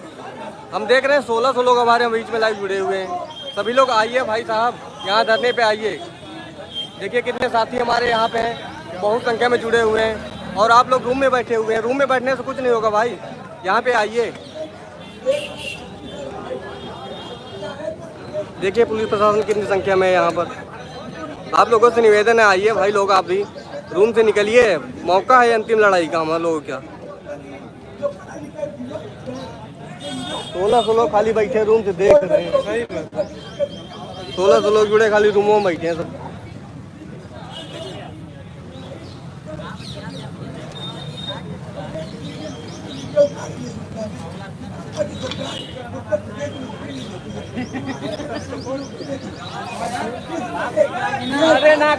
हम देख रहे हैं 1600 लोग हमारे बीच में लाइव जुड़े हुए हैं। सभी लोग आइए भाई साहब, यहाँ धरने पे आइए। देखिए कितने साथी हमारे यहाँ पे हैं, बहुत संख्या में जुड़े हुए हैं। और आप लोग रूम में बैठे हुए हैं, रूम में बैठने से कुछ नहीं होगा भाई, यहाँ पे आइए। देखिए पुलिस प्रशासन कितनी संख्या में है यहाँ पर। आप लोगों से निवेदन है, आइए भाई लोग, आप भी रूम से निकलिए, मौका है अंतिम लड़ाई का हम लोगों का। 1600 लोग खाली बैठे रूम से देख रहे हैं। 1600 लोग जुड़े खाली रूमों में बैठे हैं सब। अरे ना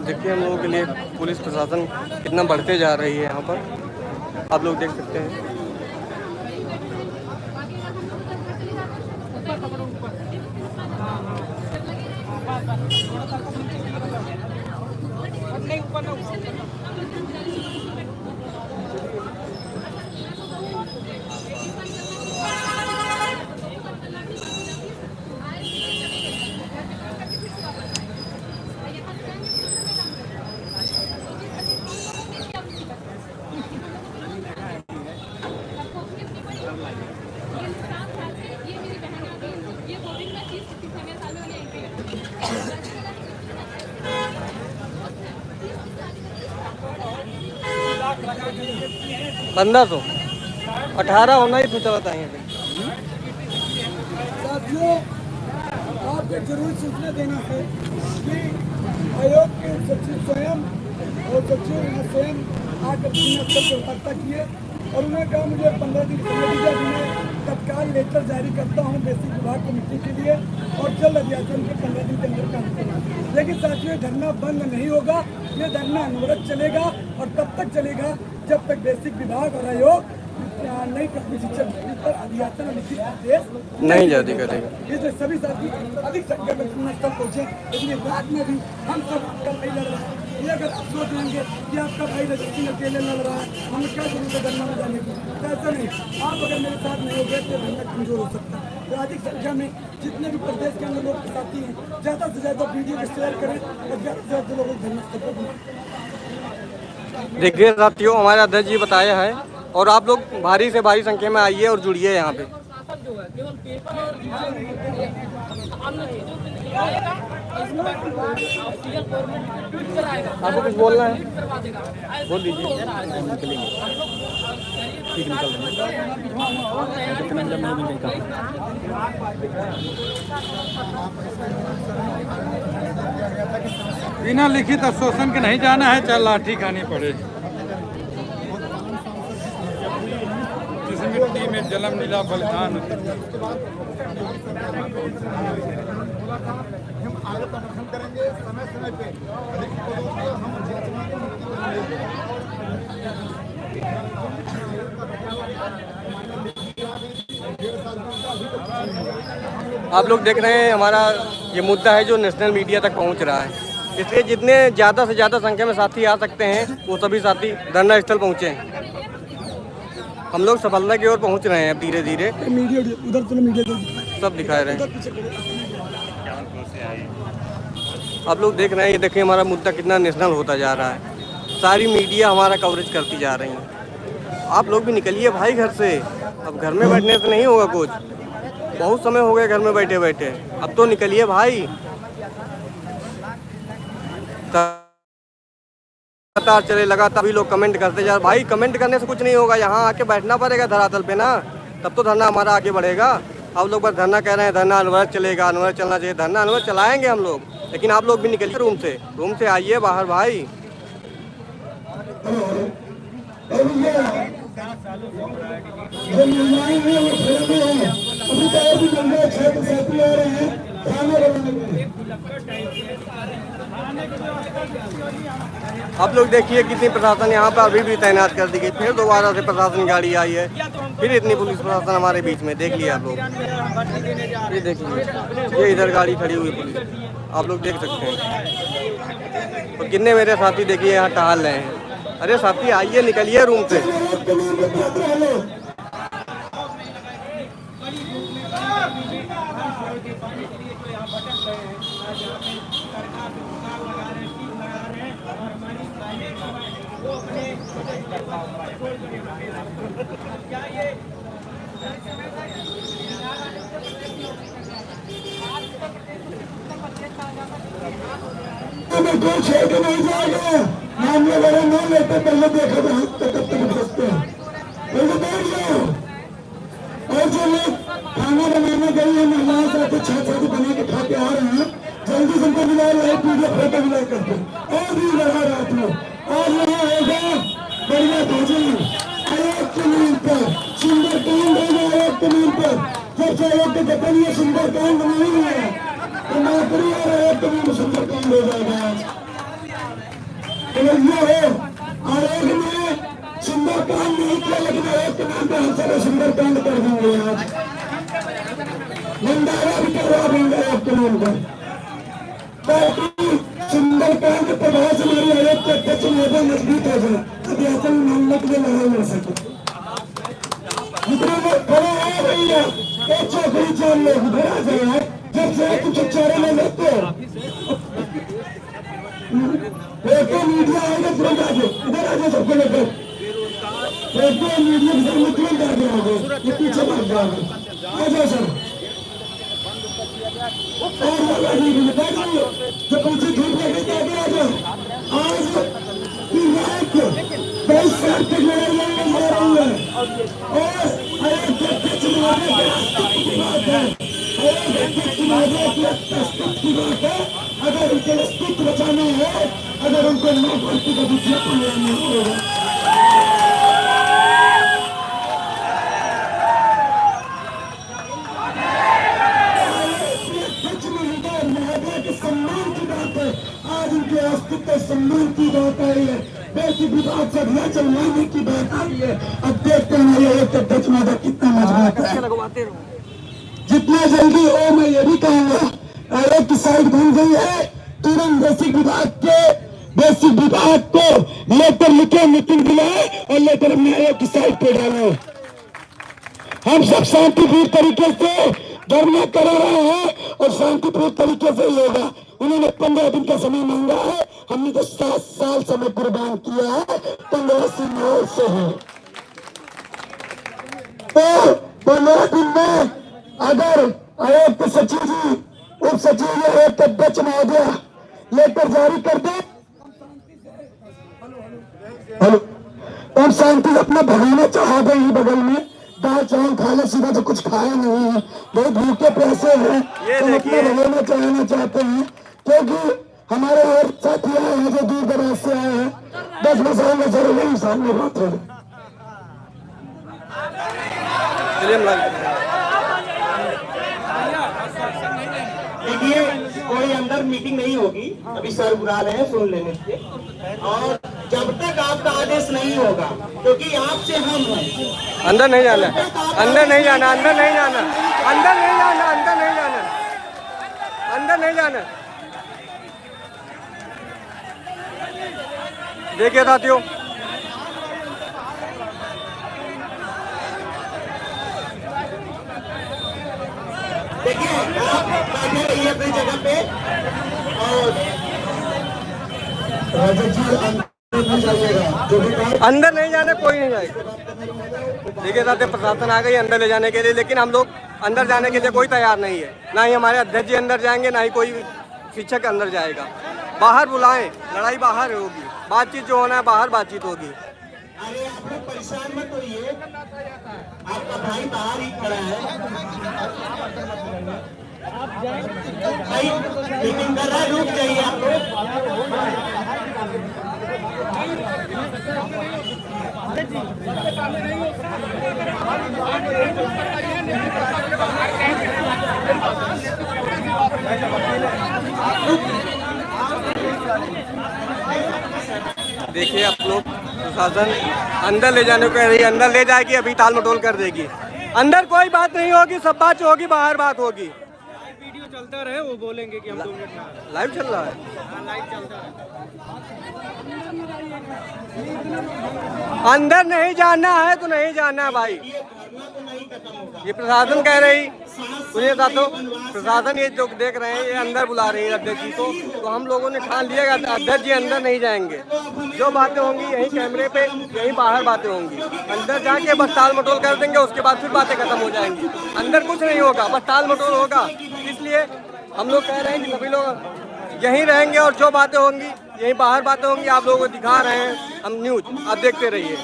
देखिए हम लोगों के लिए पुलिस प्रशासन कितना बढ़ते जा रही है यहाँ पर, आप लोग देख सकते हैं। पंद्रह 18 होना ही पूछा बताएंगे। साथियों, आपको जरूर सूचना देना है कि आयोग के सचिव स्वयं और सचिव यहाँ स्वयं आकर स्तर पर वार्ता किए और उन्होंने कहा मुझे 15 दिन समय दीजिए, मैं तत्काल लेटर जारी करता हूँ बेसिक विभाग कमेटी के लिए और जल्द अध्यासन के 15 दिन के अंदर काम करेंगे। लेकिन साथियों, धरना बंद नहीं होगा, ये धरना अनवरत चलेगा और तब तक चलेगा जब तक बेसिक विभाग और आयोग नई प्राथमिक शिक्षा नीति पर अध्यासन और लिखित आदेश नहीं जारी करेगा। इसलिए सभी साथी अधिक संख्या में धरना स्थल पहुँचे। इसलिए बाद में भी हम सब आपका भाई लड़ रहा है। ये अगर आप सोच लेंगे कि आपका भाई रजिस्ट्री अकेले लड़ रहा है, हमें क्या जरूरत है धरना में जाने की, तो ऐसा नहीं। आप अगर मेरे साथ नहीं हो गए तो धरना कमजोर हो सकता है। तो अधिक संख्या में जितने भी प्रदेश के अंदर लोग साथी हैं, ज़्यादा से ज़्यादा वीडियो को शेयर करें और ज़्यादा से ज़्यादा लोगों को धरना स्थल पर बुलाएं। देखिए साथियों, हमारे अध्यक्ष जी बताया है और आप लोग भारी से भारी संख्या में आइए और जुड़िए यहाँ पे। आपको कुछ बोलना है बोल दीजिए। बिना लिखित आश्वासन के नहीं जाना है, चाहे लाठी खानी पड़े। जिस मिट्टी में जन्म मिला बलिदान। हम आगे प्रदर्शन करेंगे समय समय पे। आप लोग देख रहे हैं हमारा ये मुद्दा है जो नेशनल मीडिया तक पहुंच रहा है। इसलिए जितने ज़्यादा से ज़्यादा संख्या में साथी आ सकते हैं वो सभी साथी धरना स्थल पहुँचे। हम लोग सफलता की ओर पहुंच रहे हैं अब धीरे धीरे। मीडिया उधर तो मीडिया सब दिखा रहे हैं। आप लोग देख रहे हैं, ये देखिए हमारा मुद्दा कितना नेशनल होता जा रहा है। सारी मीडिया हमारा कवरेज करती जा रही है। आप लोग भी निकलिए भाई घर से, अब घर में बैठने से नहीं होगा कुछ। बहुत समय हो गया घर में बैठे बैठे, अब तो निकलिए भाई। लगातार चले, लगातार भी लोग कमेंट करते जा। भाई कमेंट करने से कुछ नहीं होगा, यहाँ आके बैठना पड़ेगा धरातल पे ना, तब तो धरना हमारा आगे बढ़ेगा। आप लोग बस धरना कह रहे हैं, धरना अनवरत चलेगा, अनवरत चलना चाहिए। धरना अनवरत चलाएंगे हम लोग, लेकिन आप लोग भी निकलिए रूम से आइए बाहर भाई। आप लोग देखिए कितनी प्रशासन यहाँ पर अभी भी तैनात कर दी गई। फिर दोबारा से प्रशासन गाड़ी आई है, फिर इतनी पुलिस प्रशासन हमारे बीच में। देख लिया आप लोग, ये देखिए, ये इधर गाड़ी खड़ी हुई पुलिस, आप लोग देख सकते हैं। और कितने मेरे साथी देखिए यहाँ टहल रहे हैं। अरे साथी आइए, निकलिए रूम से। नहीं जाएगा, मामले वगैरह नहीं लेते, पहले देखो तब तक बचते हैं, पहले बैठ जाओ। और जो लोग खाना बनाने गए हैं, महिलाओं से छात्र बना के खा के आ रहे हैं, जल्दी से उनको मिला लाइट मीडिया फोटो मिला करके और भी लगा रात में। और यहाँ होगा बढ़िया भोजन आयोग के नाम पर, सुंदरकांड होगा आयोग के नाम पर। जब से आयोग के गठन ये सुंदरकांड बनाई हुई है, तो नौकरी और आयोग के नाम सुंदरकांड हो जाएगा। आयोग ने सुंदरकांड नहीं किया, लेकिन आयोग के नाम पे हम सारे सुंदरकांड कर देंगे। आज भंडारा भी करवा देंगे आयोग के नाम पर, ताकि सुंदरकांड के प्रभाव से हमारे आयोग के अध्यक्ष महोदय मजबूत हो जाए, अभी ऐसा मामले के लिए लड़ाई लड़ सके। जितने लोग खड़े हैं भैया, एक चौकड़ी चार लोग उधर आ जाए। जब से कुछ चारे में लगते हो, मीडिया आएगा तुरंत आगे, इधर आ जाओ सबको लेकर। मीडिया के सामने तुरंत आगे आ जाओ, ये पीछे भाग जाओगे, आ जाओ सर। जो पीछे धूप लगे आगे आ जाओ। आज की रात 22 साल तक लड़ाई लड़ रही है और आयोग के अध्यक्ष महोदय की बात है, आयोग अध्यक्ष महोदय की बात है। अगर उनके अस्तित्व बचाना है, अगर उनको नौ भर्ती का दूसरा परिणाम नहीं होगा, महोदय के सम्मान की बात है। आज उनके अस्तित्व सम्मान की बात आई है, बेसिक विभाग से अभियान चलवाने की बात आई है। अब देखते हैं आयोग के अध्यक्ष महोदय कितना मजबूत है। जितना जल्दी हो, मैं ये भी कहूँगा, आयोग की साइड बन गई है, तुरंत बेसिक विभाग को लेटर लिखे, मीटिंग बुलाए और लेटर अपने आयोग की साइड पे डालो। हम सब शांतिपूर्ण तरीके से धरना करा रहे हैं और शांतिपूर्ण तरीके से ही होगा। उन्होंने 15 दिन का समय मांगा है, हमने तो 7 साल समय कुर्बान किया है, 15 दिन से है। तो 15 दिन में अगर आयोग के सचिव जी, उप सचिव आयोग के अध्यक्ष महोदय लेटर जारी कर दे, हेलो, तो हम शांति से अपना भगवाना चढ़ा दें ही बगल में, दाल चावल खा ले, सीधा तो कुछ खाया नहीं है, बहुत भूखे प्यासे हैं, तो अपना भगवाना चढ़ाना चाहते हैं। क्योंकि हमारे और साथी आए हैं जो दूर दराज से आए हैं, 10 मसालों में जरूर सामने बात हो। देखिए, कोई अंदर मीटिंग नहीं होगी, अभी सर बुला रहे हैं सुन लेने के, और जब तक आपका आदेश नहीं होगा, क्योंकि आपसे हम हैं। अंदर नहीं जाना, अंदर नहीं जाना, अंदर नहीं जाना, अंदर नहीं जाना, अंदर नहीं जाना, अंदर नहीं जाना। देखिए साथियों, देखिए आप बैठे रहिए अपनी जगह पे और अंदर नहीं जाने कोई नहीं जाएगा। देखिए साथ प्रशासन आ गई अंदर ले जाने के लिए, लेकिन हम लोग अंदर जाने के लिए कोई तैयार नहीं है। ना ही हमारे अध्यक्ष जी अंदर जाएंगे, ना ही कोई शिक्षक अंदर जाएगा। बाहर बुलाएं, लड़ाई बाहर होगी, बातचीत जो होना है बाहर बातचीत होगी। अरे आप लोग परेशान मत होइए, आपका भाई बाहर ही खड़ा है। भाई मीटिंग कर रहा है, रुक जाइए आप देखिए आप लोग प्रशासन अंदर ले जाने को कह रही है, अंदर ले जाएगी, अभी ताल मटोल कर देगी। अंदर कोई बात नहीं होगी, सब बात होगी बाहर बात होगी। वीडियो चलता रहे, वो बोलेंगे कि हम 2 मिनट में लाइव चल रहा है। लाइव चलता है। अंदर नहीं जाना है तो नहीं जाना है भाई, ये प्रशासन कह रही। सुनिए साथों, प्रशासन ये जो देख रहे हैं ये अंदर बुला रही है अध्यक्ष जी को, तो हम लोगों ने ठान लिया कि अध्यक्ष जी अंदर नहीं जाएंगे। जो बातें होंगी यहीं कैमरे पे, यहीं बाहर बातें होंगी। अंदर जाके बस टाल मटोल कर देंगे, उसके बाद फिर बातें खत्म हो जाएंगी। अंदर कुछ नहीं होगा, बस टाल मटोल होगा। इसलिए हम लोग कह रहे हैं कि सभी लोग यहीं रहेंगे और जो बातें होंगी यहीं बाहर बातें होंगी। आप लोगों को दिखा रहे हैं हम न्यूज, आप देखते रहिए।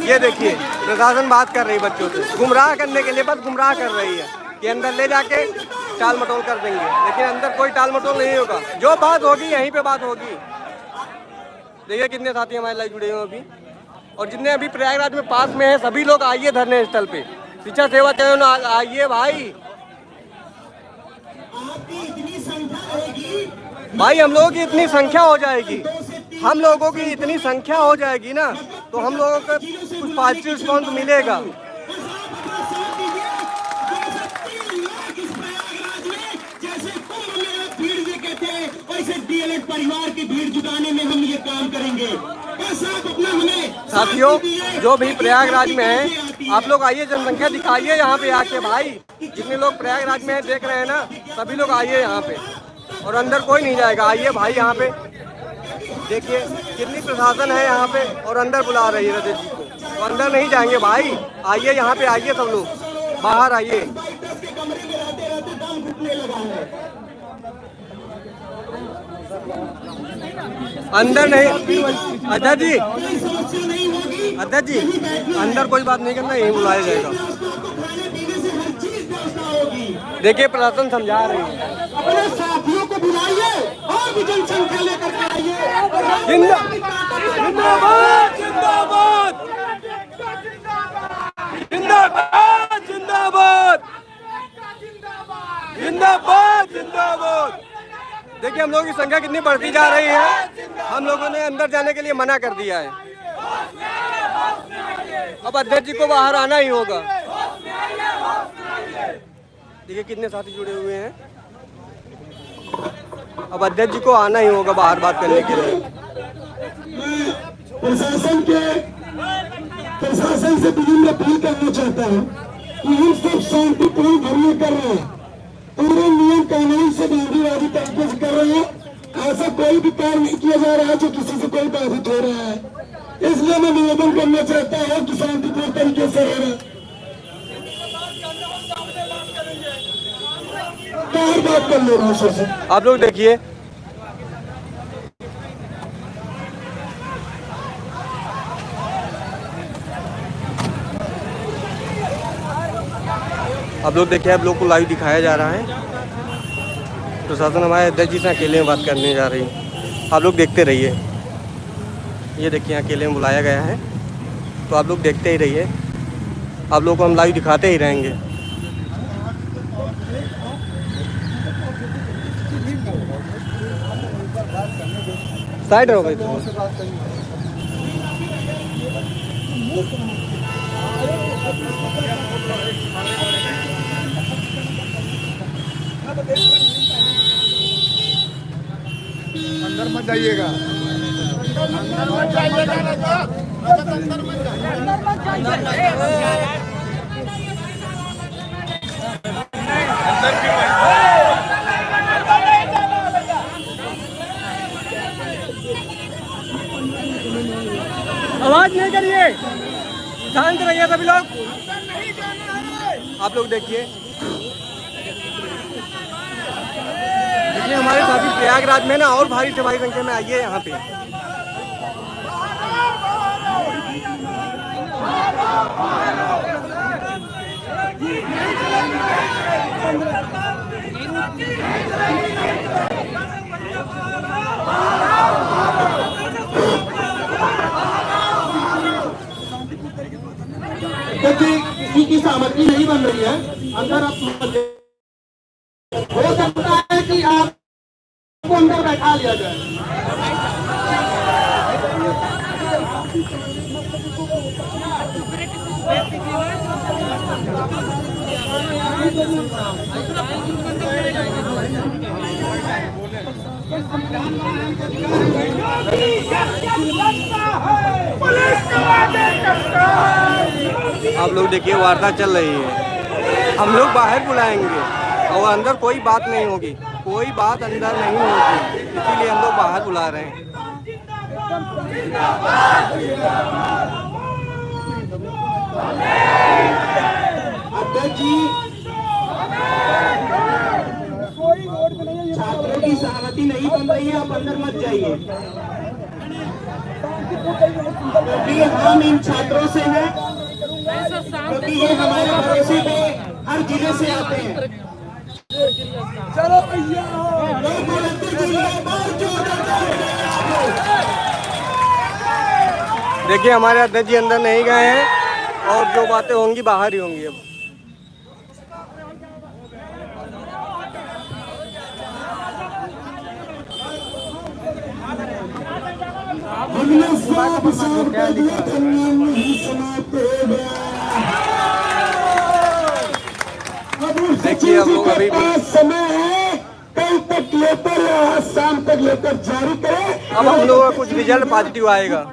ये देखिए प्रशासन बात कर रही है बच्चों से, गुमराह करने के लिए बस गुमराह कर रही है कि अंदर ले जाके टाल मटोल कर देंगे, लेकिन अंदर कोई टाल मटोल नहीं होगा। जो बात होगी यहीं पे बात होगी। देखिए कितने साथी हमारे लाइव जुड़े हुए अभी, और जितने अभी प्रयागराज में पास में है सभी लोग आइए धरने स्थल पे। शिक्षा सेवा चैनल आइए भाई, भाई हम लोगों की इतनी संख्या हो जाएगी, हम लोगों की इतनी संख्या हो जाएगी ना, तो हम लोगों को कुछ पॉजिटिव रिस्पॉन्स मिलेगा। परिवार की भीड़ जुटाने में हम ये काम करेंगे। साथियों जो भी प्रयागराज में है आप लोग आइए, जनसंख्या दिखाइए यहाँ पे आके भाई। जितने लोग प्रयागराज में है देख रहे हैं ना, सभी लोग आइए यहाँ पे, और अंदर कोई नहीं जाएगा। आइए भाई यहाँ पे, देखिए कितनी प्रशासन है यहाँ पे, और अंदर बुला रही है अध्यक्ष जी को, तो अंदर नहीं जाएंगे भाई। आइए यहाँ पे, आइए सब लोग बाहर आइए। अंदर नहीं, अध्यक्ष जी, अध्यक्ष जी अंदर कोई बात नहीं करना, यही बुलाया जाएगा। देखिए प्रशासन समझा रही है। अपने साथियों को बुलाइए और भी जनसंख्या लेकर के आइए। जिंदाबाद जिंदाबाद जिंदाबाद जिंदाबाद जिंदाबाद जिंदाबाद। देखिए हम लोगों की संख्या कितनी बढ़ती जा रही है। हम लोगों ने अंदर जाने के लिए मना कर दिया है, अब अध्यक्ष जी को बाहर आना ही होगा। देखिए कितने साथी जुड़े हुए हैं, अब अध्यक्ष जी को आना ही होगा बाहर बात करने के लिए। प्रशासन से विभिन्न अपील करना चाहता हूँ कि हम सब शांतिपूर्ण धरने कर रहे हैं, पूरे नियम कानून से गांधीवादी तरीके से कर रहे हैं। ऐसा कोई भी कार्य नहीं किया जा रहा है जो किसी से कोई बाधित हो रहा है। इसलिए मैं निवेदन करना चाहता हूँ कि शांतिपूर्ण तरीके से रहे। बात कर ले रहा हूँ। आप लोग देखिए आप लोग को लाइव दिखाया जा रहा है। प्रशासन हमारे अध्यक्ष जी से अकेले में बात करने जा रही है, आप लोग देखते रहिए। ये देखिए अकेले में बुलाया गया है, तो आप लोग देखते ही रहिए। आप लोग को हम लाइव दिखाते ही रहेंगे। साइड हो गई अंदर मत जाइएगा, अंदर मत जाइएगा ना, अंदर मत जाइएगा। नहीं करिए, शांत रहिए सभी लोग। आप लोग देखिए, हमारे साथी प्रयागराज में ना और भारी से भारी संख्या में आइए यहाँ पे। देखिए किसी की सहमति नहीं बन रही है, अंदर आप हो सकता है कि आपको अंदर बैठा लिया जाए। आप लोग देखिए, वार्ता चल रही है। हम लोग बाहर बुलाएंगे और अंदर कोई बात नहीं होगी, कोई बात अंदर नहीं होगी, इसीलिए हम लोग बाहर बुला रहे हैं। अध्यक्ष जी, छात्रों की सहमति नहीं बन रही है, आप अंदर मत जाइए, क्योंकि हम इन छात्रों से हैं, क्योंकि ये हमारे भरोसे पे हर जिले से आते हैं। चलो भैया, देखिए हमारे अध्यक्ष जी अंदर नहीं गए हैं और जो बातें होंगी बाहर ही होंगी। अब देखिए हम लोग अभी भी समय है, कल तक लेकर या शाम तक लेकर जारी करें। अब हम लोगों का कुछ रिजल्ट पॉजिटिव आएगा।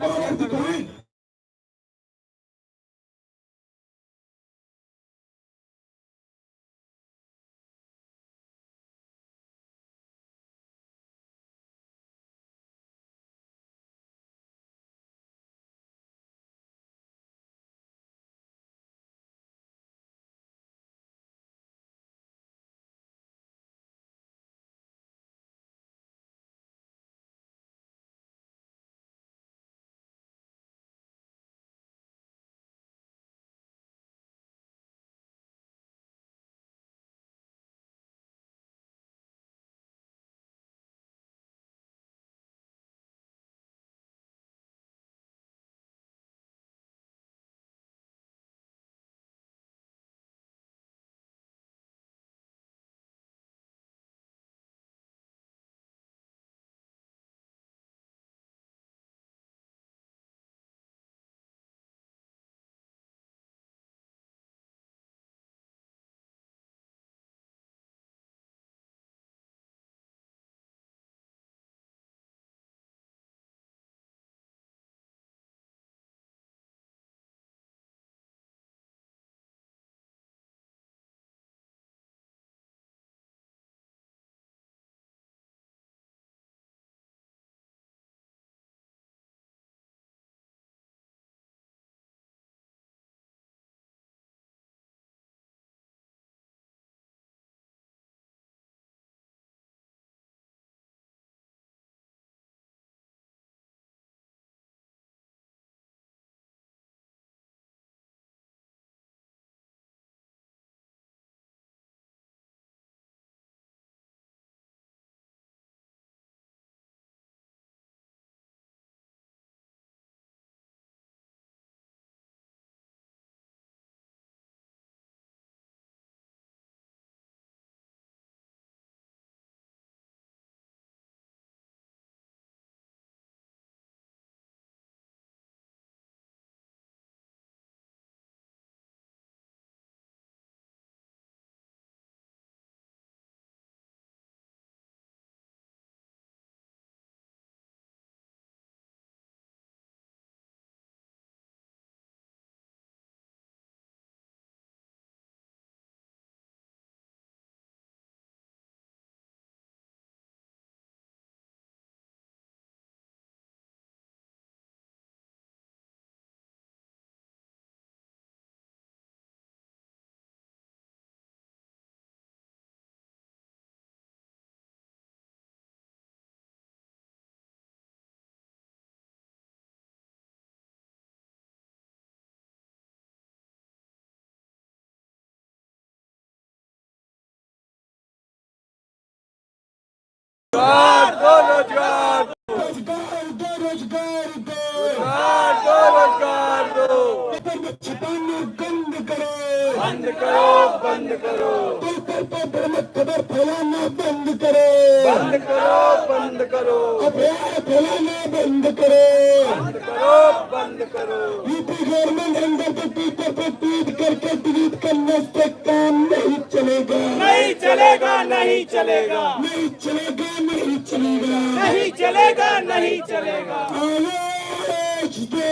बंद करो, बंद करो। ट्विटर पे भ्रामक खबर फैलाना बंद करो, बंद करो, बंद करो। अफवाह फैलाना बंद करो, बंद करो, बंद करो। यूपी गवर्नमेंट अंदर के ट्विटर पे ट्वीट करके डिलीट करने से काम नहीं चलेगा, नहीं चलेगा, नहीं चलेगा, नहीं चलेगा, नहीं चलेगा, नहीं चलेगा, नहीं चलेगा। आदेश दो।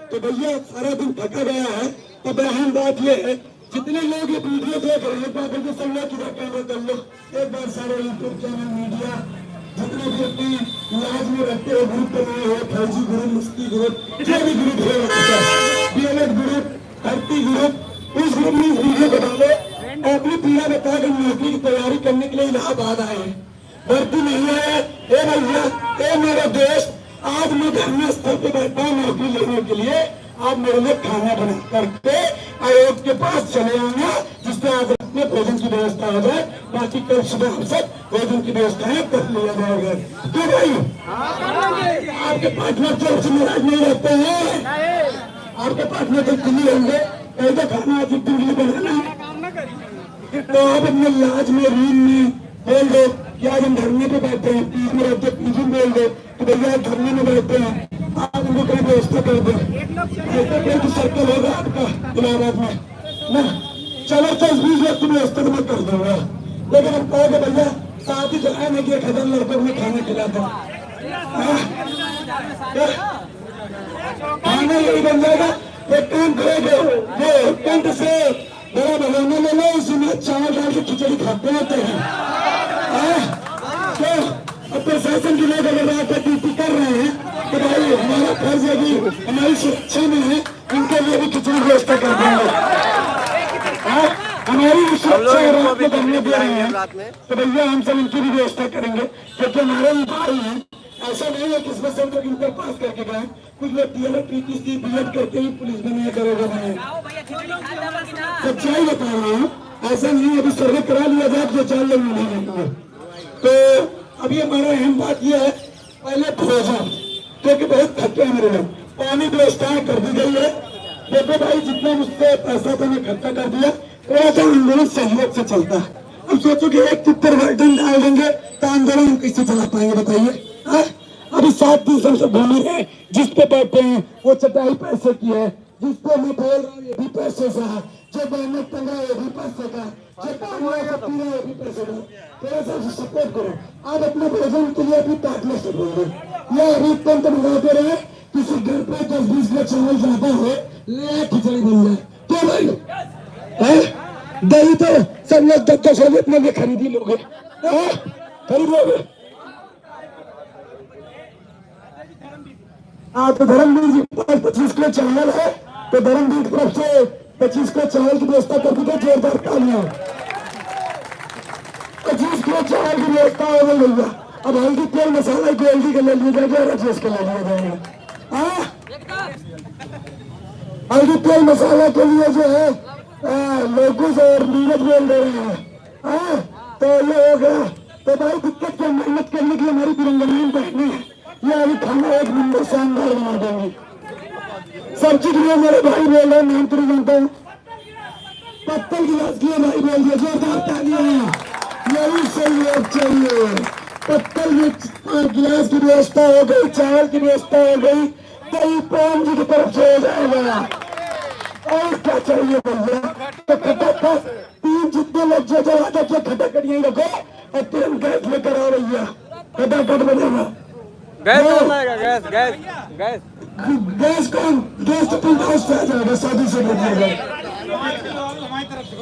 तो भैया सारा दिन थका गया है, तो अहम बात ये है, जितने लोग ये वीडियो देख रहे हैं बाबू को सब लोग किधर कैमरा कर लो एक बार। सारे यूट्यूब चैनल मीडिया जितने भी अपनी इलाज में रहते हो ग्रुप बनाए हो, फौजी ग्रुप, मुफ्ती ग्रुप, जो भी ग्रुप है DLED ग्रुप, भर्ती ग्रुप, उस ग्रुप में इस वीडियो को डालो। अपनी पीड़ा बताकर नौकरी की तैयारी करने के लिए इलाहाबाद आए हैं, भर्ती नहीं है। ए भैया, ए मेरे देश, आज मैं धरना स्थल पे बैठा हूँ नौकरी लेने के लिए। आप मेरे लिए खाना बना करके आयोग के पास चले आना, जिससे आज अपने भोजन की व्यवस्था हो जाए। बाकी कल सुबह हम सब भोजन की व्यवस्था है कर लिया जाएगा। क्यों भाई? आपके पार्टनर चर्च में राज नहीं रहते हैं, आपके पार्टनर तो दिल्ली होंगे, ऐसा खाना आज दिल्ली बनाना है। तो आप अपने लाज में रीन में बोल दो कि आज हम धरने पे बैठे हैं, पीस में रहते पीछे बोल दो कि भैया धरने में बैठे हैं, आप उनको कहीं व्यवस्था कर दो। ऐसा कोई सर्कल होगा आपका इलाहाबाद में ना, चलो 10-20 वक्त व्यवस्था तो मैं कर दूंगा। लेकिन हम कहोगे भैया साथ ही चलाए में 1000 लड़कों में खाना खिलाता खाना यही बन जाएगा। एक काम करोगे वो टेंट से बड़ा भगवाना ले लो, उसमें चावल डाल के खिचड़ी खाते रहते हैं। तो अब प्रशासन के लोग अगर रात को ड्यूटी कर रहे हैं तो भाई हमारा फर्ज है कि हमारी सुरक्षा में है, उनके लिए भी खिचड़ी व्यवस्था कर देंगे। हमारी सुरक्षा रात में करने दे रहे हैं तो भैया हम सब उनकी भी व्यवस्था करेंगे, क्योंकि हमारे ही भाई हैं। ऐसा नहीं है कि इसमें सब लोग इंटर पास करके गए, कुछ लोग DLED PTC BEd करके ही पुलिस बने, दरोगा बने। सच्चाई बता रहा हूँ, ऐसा नहीं है। अभी सर्वे करा लिया जाए तो 4 लोग मिलेंगे। तो अभी हमारा अहम बात यह है, पहले भोजन, क्योंकि बहुत थके हैं मेरे लोग, पानी व्यवस्थाएं कर दी गई है। देखो भाई जितना मुझसे पैसा था मैं खर्चा कर दिया, थोड़ा सा आंदोलन सहयोग से चलता है। अब सोचो कि एक चित्र वर्धन डाल देंगे तो आंदोलन हम कैसे चला पाएंगे बताइए? अभी 7 दिन से हम सब घूम रहे हैं, जिस पे बैठे हैं वो चटाई पैसे की है, जिस पे मैं बोल रहा हूँ ये भी पैसे से है, जो बैनर टंगा है ये भी पैसे का, जो काम हुआ है ये भी पैसे का। थोड़ा सा सपोर्ट करो। आप अपने भोजन के लिए अभी ताकने से बोल रहे, या अभी तुम तो बताते रहे किसी घर पे 10-20 किलो चावल ज्यादा हो ले खिचड़ी बन जाए तो भाई दही तो सब लोग 10-10 रुपये अपने लिए खरीद ही लोगे, खरीद लोगे। तो धर्मवीर जी 25 किलो चावल है, तो धर्मवीर की तरफ से 25 किलो चावल की व्यवस्था कर दी गई। जोरदार तालियां। 25 किलो चावल की व्यवस्था हो गई भैया। अब हल्दी तेल मसाला गोल्डी के ले लिया जाएगा और अफसोस के ले लिया जाएगा। हल्दी तेल मसाला के लिए जो है लोगों से और नीरज बोल दे रहे हैं। तो ये हो गया। तो भाई दिक्कत क्या, मेहनत करने की हमारी तिरंगनाएं बहने हैं, ये अभी खाना एक नंबर शानदार बना देंगे। सब्जी के लिए मेरे भाई बोल रहे हैं, नाम तो नहीं जानता हूँ, पत्तल गिलास के लिए भाई बोल दिया। जोरदार तालियां। यही सहयोग चाहिए। पत्तल गिलास की व्यवस्था हो गई, चावल की व्यवस्था हो गई, दही प्रेम जी की तरफ से हो जाएगा। और क्या चाहिए भैया? तो खटाखट 3 जितने लोग जो आते थे खटाखट यही रखो और तुरंत गैस लेकर आओ भैया, खटाखट बनेगा। गैस कौन लाएगा? गैस गैस गैस गैस कौन? गैस तो पिंड हाउस से आ जाएगा, 100 से लीजिएगा।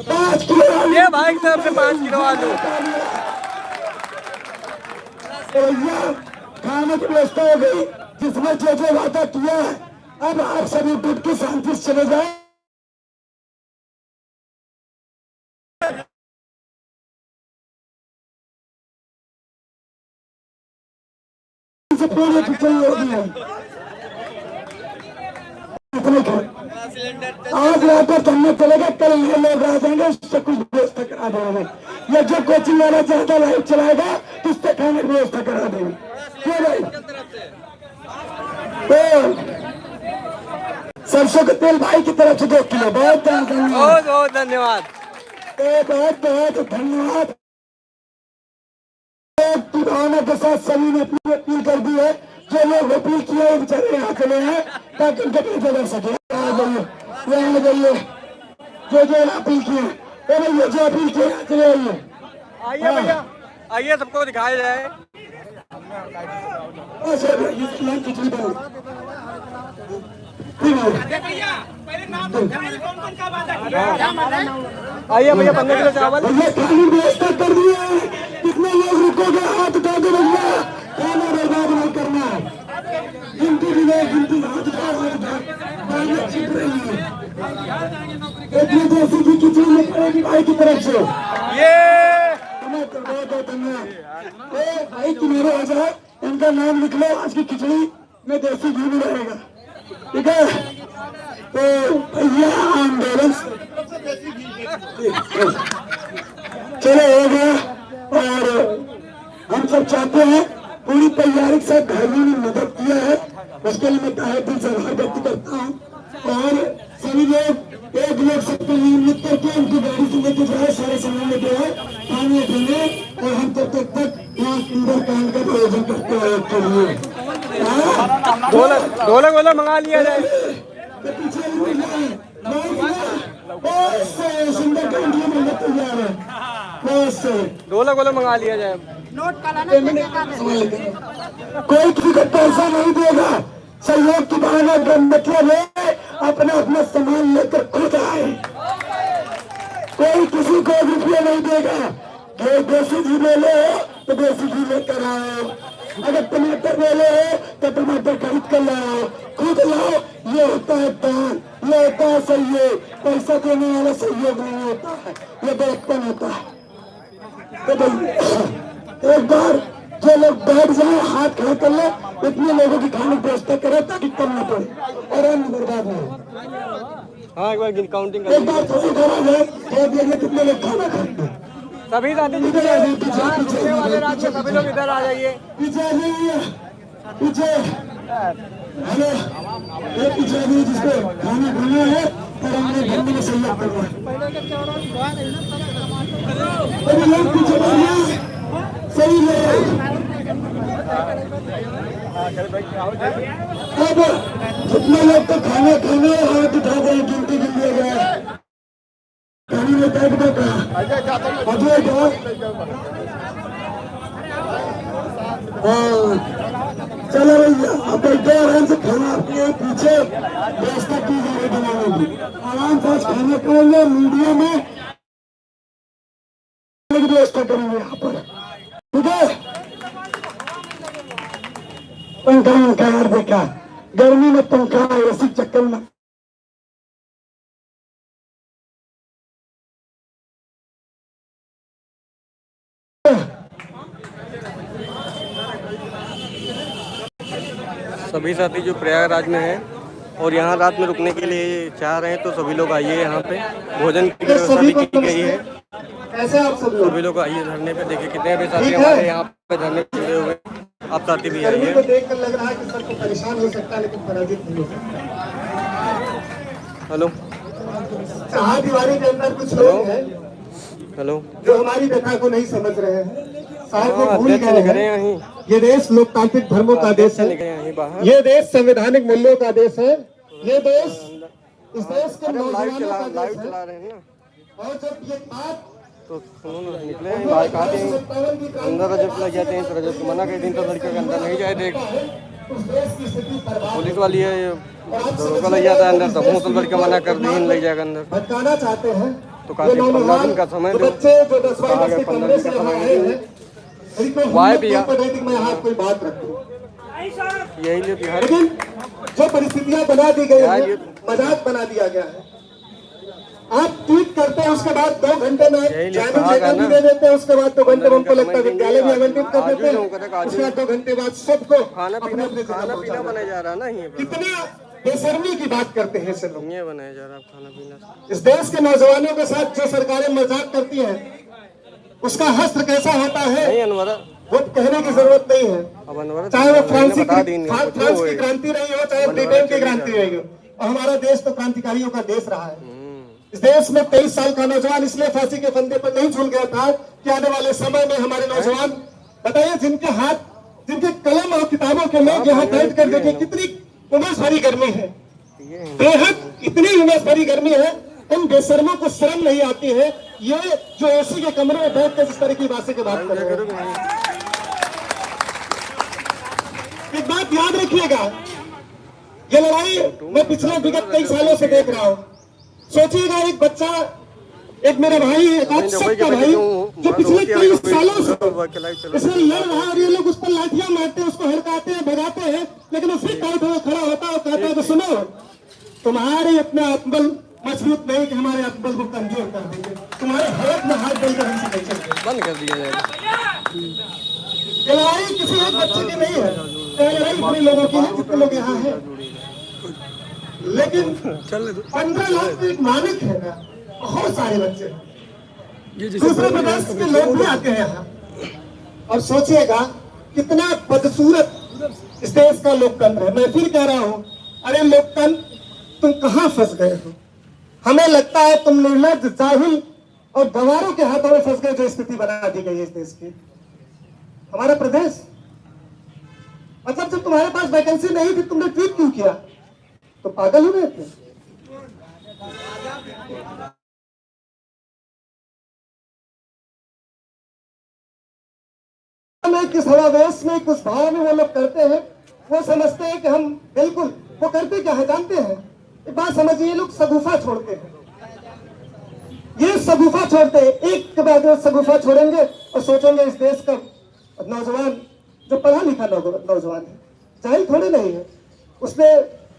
5 किलो ये भाई की तरफ से 5 किलो आलू। भैया खाने की व्यवस्था हो गई, जिसने जो वादा किया है अब आप सभी टूट के शांति से चले जाए। आज वापस हमने चलेगा, कल नए लोग आ जाएंगे, उससे कुछ व्यवस्था करा देंगे। या जो कोचिंग वाला ज्यादा लाइव चलाएगा तो उससे खाने की व्यवस्था करा देंगे। क्यों भाई? तो सरसों का तेल भाई की तरफ से 2 किलो। बहुत धन्यवाद, बहुत बहुत धन्यवाद। बहुत बहुत धन्यवाद। भावना के साथ सभी ने अपनी अपील कर दी है। जो लोग अपील किए हैं बेचारे यहाँ चले हैं ताकि उनका बेटा कर सके। यहाँ जाइए जो अपील किए भैया, जो अपील किए यहाँ चले आइए। आइए भैया, आइए सबको दिखाया जाए। आइए भैया, 15 किलो चावल। भैया खाली व्यवस्था कर दिया है। कितने लोग रुकोगे? हाथ उठा दो भैया, खाना बर्बाद नहीं करना। गिनती भी नहीं, गिनती हाथ उठा छिप रही है। एक जैसी की खिचड़ी में पड़ेगी भाई की तरफ से। ये बहुत धन्यवाद। भाई किनारे आ जाओ, इनका नाम लिख लो। आज की खिचड़ी में देसी घी भी रहेगा, ठीक है? तो भैया आंदोलन चलो हो गया। और हम सब चाहते हैं पूरी तैयारी के साथ भाइयों ने मदद किया है, उसके लिए मैं तहे दिल से आभार व्यक्त करता हूँ। और सभी लोग एक लोग सबको नियमित करके उनकी गाड़ी से लेके जाए, सारे सामान लेके आए, खाने पीने। और हम तब तक यहाँ सुंदर कांड का आयोजन करते हैं आपके लिए। ढोलक वाला मंगा लिया जाए। पीछे सुंदर कांड में लेते जा रहे हैं। ढोलक वाला मंगा लिया जाए। कोई किसी को पैसा नहीं देगा। सहयोग की भावना का मतलब है अपना अपना सामान लेकर खुद आए। कोई किसी को रुपया नहीं देगा। जो देसी घी ले लो तो देसी घी लेकर आओ। अगर टमाटर ले लो तो टमाटर खरीद कर लाओ, खुद लाओ। ये होता है दान, ये होता है सहयोग। पैसा देने वाला सहयोग नहीं होता है, ये बड़प्पन होता है। तो एक बार जो लोग बैठ जाए, हाथ खड़ा कर ले, इतने लोगों की खाने की व्यवस्था करे ताकि कम न पड़े और अन्न बर्बाद न हो। हाँ, एक बार काउंटिंग एक बार थोड़ी करा जाए, कह दिया कितने लोग खाना खाते हैं। सभी साथी पीछे वाले राज्य सभी लोग इधर आ जाइए। पीछे आ जाइए, पीछे। हेलो, ये पीछे आ जाइए जिसको खाना खाना है और हमने घर में सहयोग करना है। सभी लोग पीछे बढ़िए, सही लोग। अब जितने लोग तो खाना खाना है हाथ उठा दें, गिनती गिन लिया गया। गाड़ी में बैठ बैठा अजय जाओ। चलो भैया, अब बैठे आराम से। खाना आपके पीछे व्यवस्था की जा रही बनाने की। आराम से खाना खाएंगे, मीडिया में व्यवस्था करेंगे यहाँ पर, ठीक है? पंखा यार देखा, गर्मी में पंखा ऐसी चक्कर में सभी साथी जो प्रयागराज में हैं और यहाँ रात में रुकने के लिए चाह रहे हैं तो सभी लोग आइए। यहाँ पे भोजन की व्यवस्था भी की गई है। कैसे आप सभी लोग आइए धरने पे। देखिए कितने भी साथी हमारे यहाँ पे धरने पे जुड़े हुए। आप साथी भी आइए। को देखकर लग रहा है कि सबको परेशान हो सकता है लेकिन पराजित नहीं हो सकता। हेलो, चार दीवारी के अंदर कुछ लोग हैं हेलो, जो हमारी व्यथा को नहीं समझ रहे हैं। शायद वो भूल अध्यक्ष गए हैं ये देश लोकतांत्रिक धर्मों का देश है, ये देश संवैधानिक मूल्यों का देश है, ये देश इस देश के नौजवानों का देश है। और जब ये बात तो सुनो ना, निकले हैं बाहर, कहा थे अंदर रजत लग जाते हैं तो रजत मना कर दिन तो लड़के के अंदर नहीं जाए। देख पुलिस वाली है, रोका लग जाता है अंदर, तो मुँह लड़के मना कर दिन लग जाएगा अंदर। भटकाना चाहते हैं तो काफी 15 दिन का समय दो। बच्चे जो 10 के कमरे से बाहर हैं, वाह भैया, मैं यहाँ कोई बात रखूं। यही लिए बिहार लेकिन जो परिस्थितियां बना दी गई है, मजाक बना दिया गया है। आप ट्वीट करते हैं, उसके बाद 2 घंटे में चैनल भी दे देते हैं, उसके बाद 2 घंटे में हमको लगता है विद्यालय भी आवंटित कर देते हैं, उसके बाद 2 घंटे बाद सबको खाना पीना बनाया जा रहा है ना। ये कितना बेशर्मी की बात करते हैं ऐसे लोग। ये बनाया जा रहा है खाना पीना। इस देश के नौजवानों के साथ जो सरकारें मजाक करती हैं, उसका हस्त्र कैसा होता है नहीं अनवर, वो कहने की जरूरत नहीं है। अब अनवर चाहे वो फ्रांस की क्रांति रही हो, चाहे ब्रिटेन की क्रांति रही हो, और हमारा देश तो क्रांतिकारियों का देश रहा है। इस देश में 23 साल का नौजवान इसलिए फांसी के फंदे पर नहीं झूल गया था कि आने वाले समय में हमारे नौजवान, बताइए, जिनके हाथ, जिनके कलम और किताबों के लोग यहाँ कैद कर देखे, कितनी उमस भरी गर्मी है, बेहद इतनी उमस भरी गर्मी है, इन बेशर्मों को शर्म नहीं आती है, ये जो एसी के कमरे में बैठ कर इस तरह की बातें बात कर रहे हैं। एक बात याद रखिएगा, ये लड़ाई मैं पिछले विगत कई सालों से देख रहा हूँ। सोचिएगा, एक बच्चा, एक मेरा भाई, एक आप सबका भाई जो पिछले कई सालों से इसमें लड़ रहा है और ये लोग उस पर लाठियां मारते हैं, उसको हड़काते हैं, भगाते हैं, लेकिन वो फिर टाइट होकर खड़ा होता है और कहता है कि सुनो, तुम्हारे इतना आत्मबल मजबूत नहीं कि हमारे आत्मबल को कमजोर कर देंगे, तुम्हारे हाथ में हाथ डालकर हमसे नहीं चलते। बंद कर दिया जाएगा। ये लड़ाई किसी एक बच्चे की नहीं है, ये लड़ाई बड़े लोगों की है, जितने लोग यहाँ हैं। लेकिन 15 लाख तो एक मानक है ना, बहुत सारे बच्चे दूसरे प्रदेश के लोग भी आते हैं यहाँ। और सोचिएगा कितना बदसूरत इस देश का लोकतंत्र है। मैं फिर कह रहा हूँ, अरे लोकतंत्र, तुम कहाँ फंस गए हो? हमें लगता है तुम निर्लज्ज, जाहिल और गंवारों के हाथों में फंस गए, जो स्थिति बना दी गई है इस देश की। हमारा प्रदेश, मतलब जब तुम्हारे पास वैकेंसी नहीं थी, तुमने ट्वीट क्यों किया? तो पागल हो गए थे? किस हवावेश में, किस भाव में वो लोग करते हैं, वो समझते हैं कि हम बिल्कुल, वो करते क्या है जानते हैं? एक बात समझिए, ये लोग सगुफा छोड़ते हैं, ये सगुफा छोड़ते हैं, एक के बाद एक सगुफा छोड़ेंगे और सोचेंगे इस देश का नौजवान, जो पढ़ा लिखा नौजवान है, जाहिल थोड़े नहीं है, उसने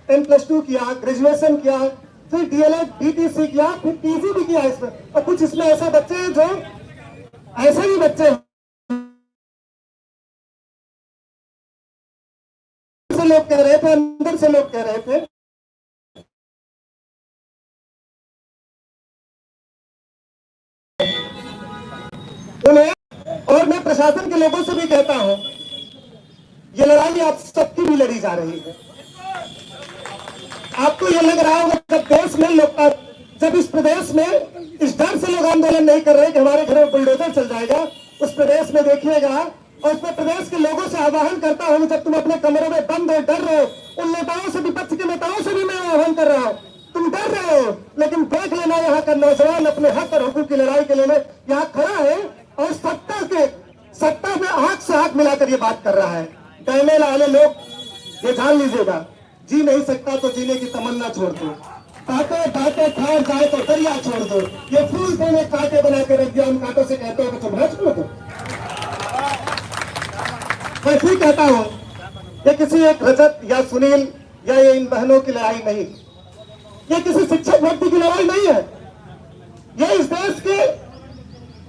10+2 किया, ग्रेजुएशन किया, फिर DLED DTC किया, फिर PG भी किया इसमें। और कुछ इसमें ऐसे बच्चे हैं जो ऐसे भी बच्चे से लोग कह रहे थे, अंदर से लोग कह रहे थे उन्हें, और मैं प्रशासन के लोगों से भी कहता हूं, ये लड़ाई आप सबकी भी लड़ी जा रही है। आपको ये लग रहा होगा जब देश में लोग, जब इस प्रदेश में इस डर से लोग आंदोलन नहीं कर रहे कि हमारे घर में बुलडोजर चल जाएगा, उस प्रदेश में देखिएगा, और उस प्रदेश के लोगों से आह्वान करता हूं, जब तुम अपने कमरों में बंद हो, डर रहे हो, उन नेताओं से, विपक्ष के नेताओं से भी मैं आह्वान कर रहा हूं, तुम डर रहे हो, लेकिन देख लेना, यहाँ का नौजवान अपने हक और हुकूक की लड़ाई के लिए यहाँ खड़ा है और सत्ता में आंख से आंख मिलाकर ये बात कर रहा है। डरने वाले लोग, ये जान लीजिएगा, जी नहीं सकता तो जीने की तमन्ना छोड़ दो, कांटे कांटे ठार जाए तो दरिया छोड़ दो, ये फूल देने कांटे बना के रख दिया, उन कांटों से कहते हो कि चुभना छोड़ दो। मैं फिर कहता हूं, ये किसी एक रजत या सुनील या ये इन बहनों की लड़ाई नहीं, ये किसी शिक्षक व्यक्ति की लड़ाई नहीं है, ये इस देश के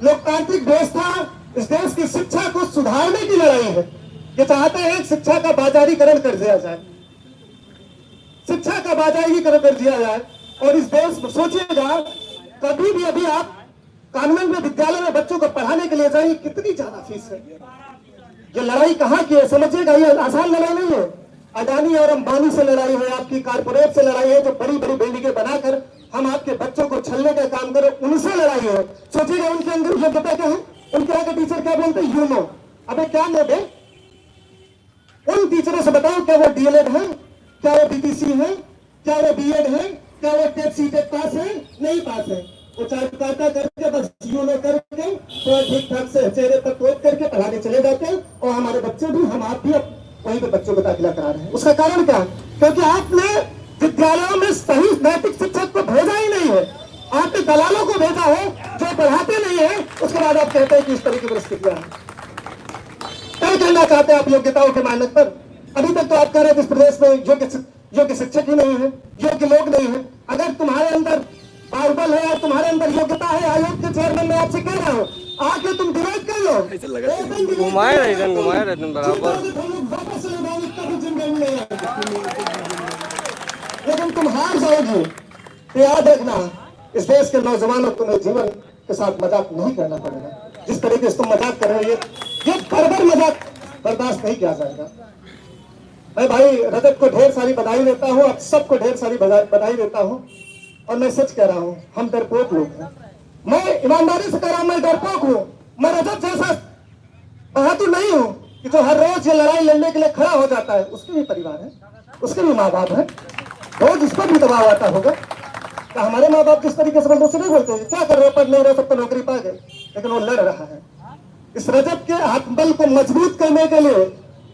लोकतांत्रिक व्यवस्था, इस देश की शिक्षा को सुधारने की लड़ाई है। ये चाहते हैं शिक्षा का बाजारीकरण कर दिया जाए, शिक्षा का बाजारीकरण कर दिया जाए। और इस देश में सोचिएगा, कभी भी अभी आप कॉन्वेंट में, विद्यालय में बच्चों को पढ़ाने के लिए जाइए, कितनी ज्यादा फीस है। ये लड़ाई कहाँ की है समझिएगा, ये आसान लड़ाई नहीं है। अडानी और अंबानी से लड़ाई है, आपकी कारपोरेट से लड़ाई है, जो बड़ी बड़ी बिल्डिंगें बनाकर हम आपके बच्चों को छलने का काम करें, उनसे लड़ाई है। सोचिएगा उनके अंदर योग्यता क्या है, उनके आगे टीचर क्या बोलते हैं, यू नो। अबे क्या नो बे, उन टीचरों से बताओ क्या वो DLED है, क्या वो DTC है, क्या वो B.Ed है, क्या वो टेट सीटेट पास है, नहीं पास है। वो चार्टा करके बस यू नो करके थोड़ा ठीक ठाक से चेहरे पर टोक करके पढ़ाने चले जाते हैं, और हमारे बच्चे भी, हम आप भी वहीं पे बच्चों को दाखिला करा रहे हैं। उसका कारण क्या? क्योंकि आपने विद्यालयों में सही नैतिक शिक्षक को भेजा ही नहीं है, आपने दलालों को भेजा है जो पढ़ाते नहीं है। उसके बाद आप कहते हैं कि इस तरह की परिस्थितियां हैं। क्या कहना चाहते हैं आप योग्यताओं के मानक पर? अभी तक तो आप कह रहे थे इस प्रदेश में योग्य शिक्षक ही नहीं है, योग्य लोग नहीं है। अगर तुम्हारे अंदर बाहुबल है और तुम्हारे अंदर योग्यता है, आयोग के चेयरमैन मैं आपसे कह रहा हूँ, आके तुम डिबेट कर लो, घुमाए रहे बराबर, लेकिन तुम हार जाओगे। तो याद रखना, इस देश के नौजवानों को तुम्हें जीवन के साथ मजाक नहीं करना पड़ेगा। जिस तरीके से तुम मजाक कर रहे हो, ये बर्बर मजाक बर्दाश्त नहीं किया जाएगा। मैं भाई रजत को ढेर सारी बधाई देता हूँ, आप सबको ढेर सारी बधाई देता हूँ। और मैं सच कह रहा हूँ, हम डरपोक लोग हैं। मैं ईमानदारी से कह रहा हूँ, मैं डरपोक हूँ। मैं रजत जैसा बहादुर नहीं हूँ कि जो हर रोज ये लड़ाई लड़ने के लिए खड़ा हो जाता है। उसके भी परिवार है, उसके भी माँ बाप है, रोज उस पर भी दबाव आता होगा। क्या हमारे माँ बाप जिस तरीके से बंदों से नहीं बोलते क्या कर रहे हो, पढ़ नहीं रहे, सब तो नौकरी पा गए, लेकिन वो लड़ रहा है। इस रजत के आत्मबल को मजबूत करने के लिए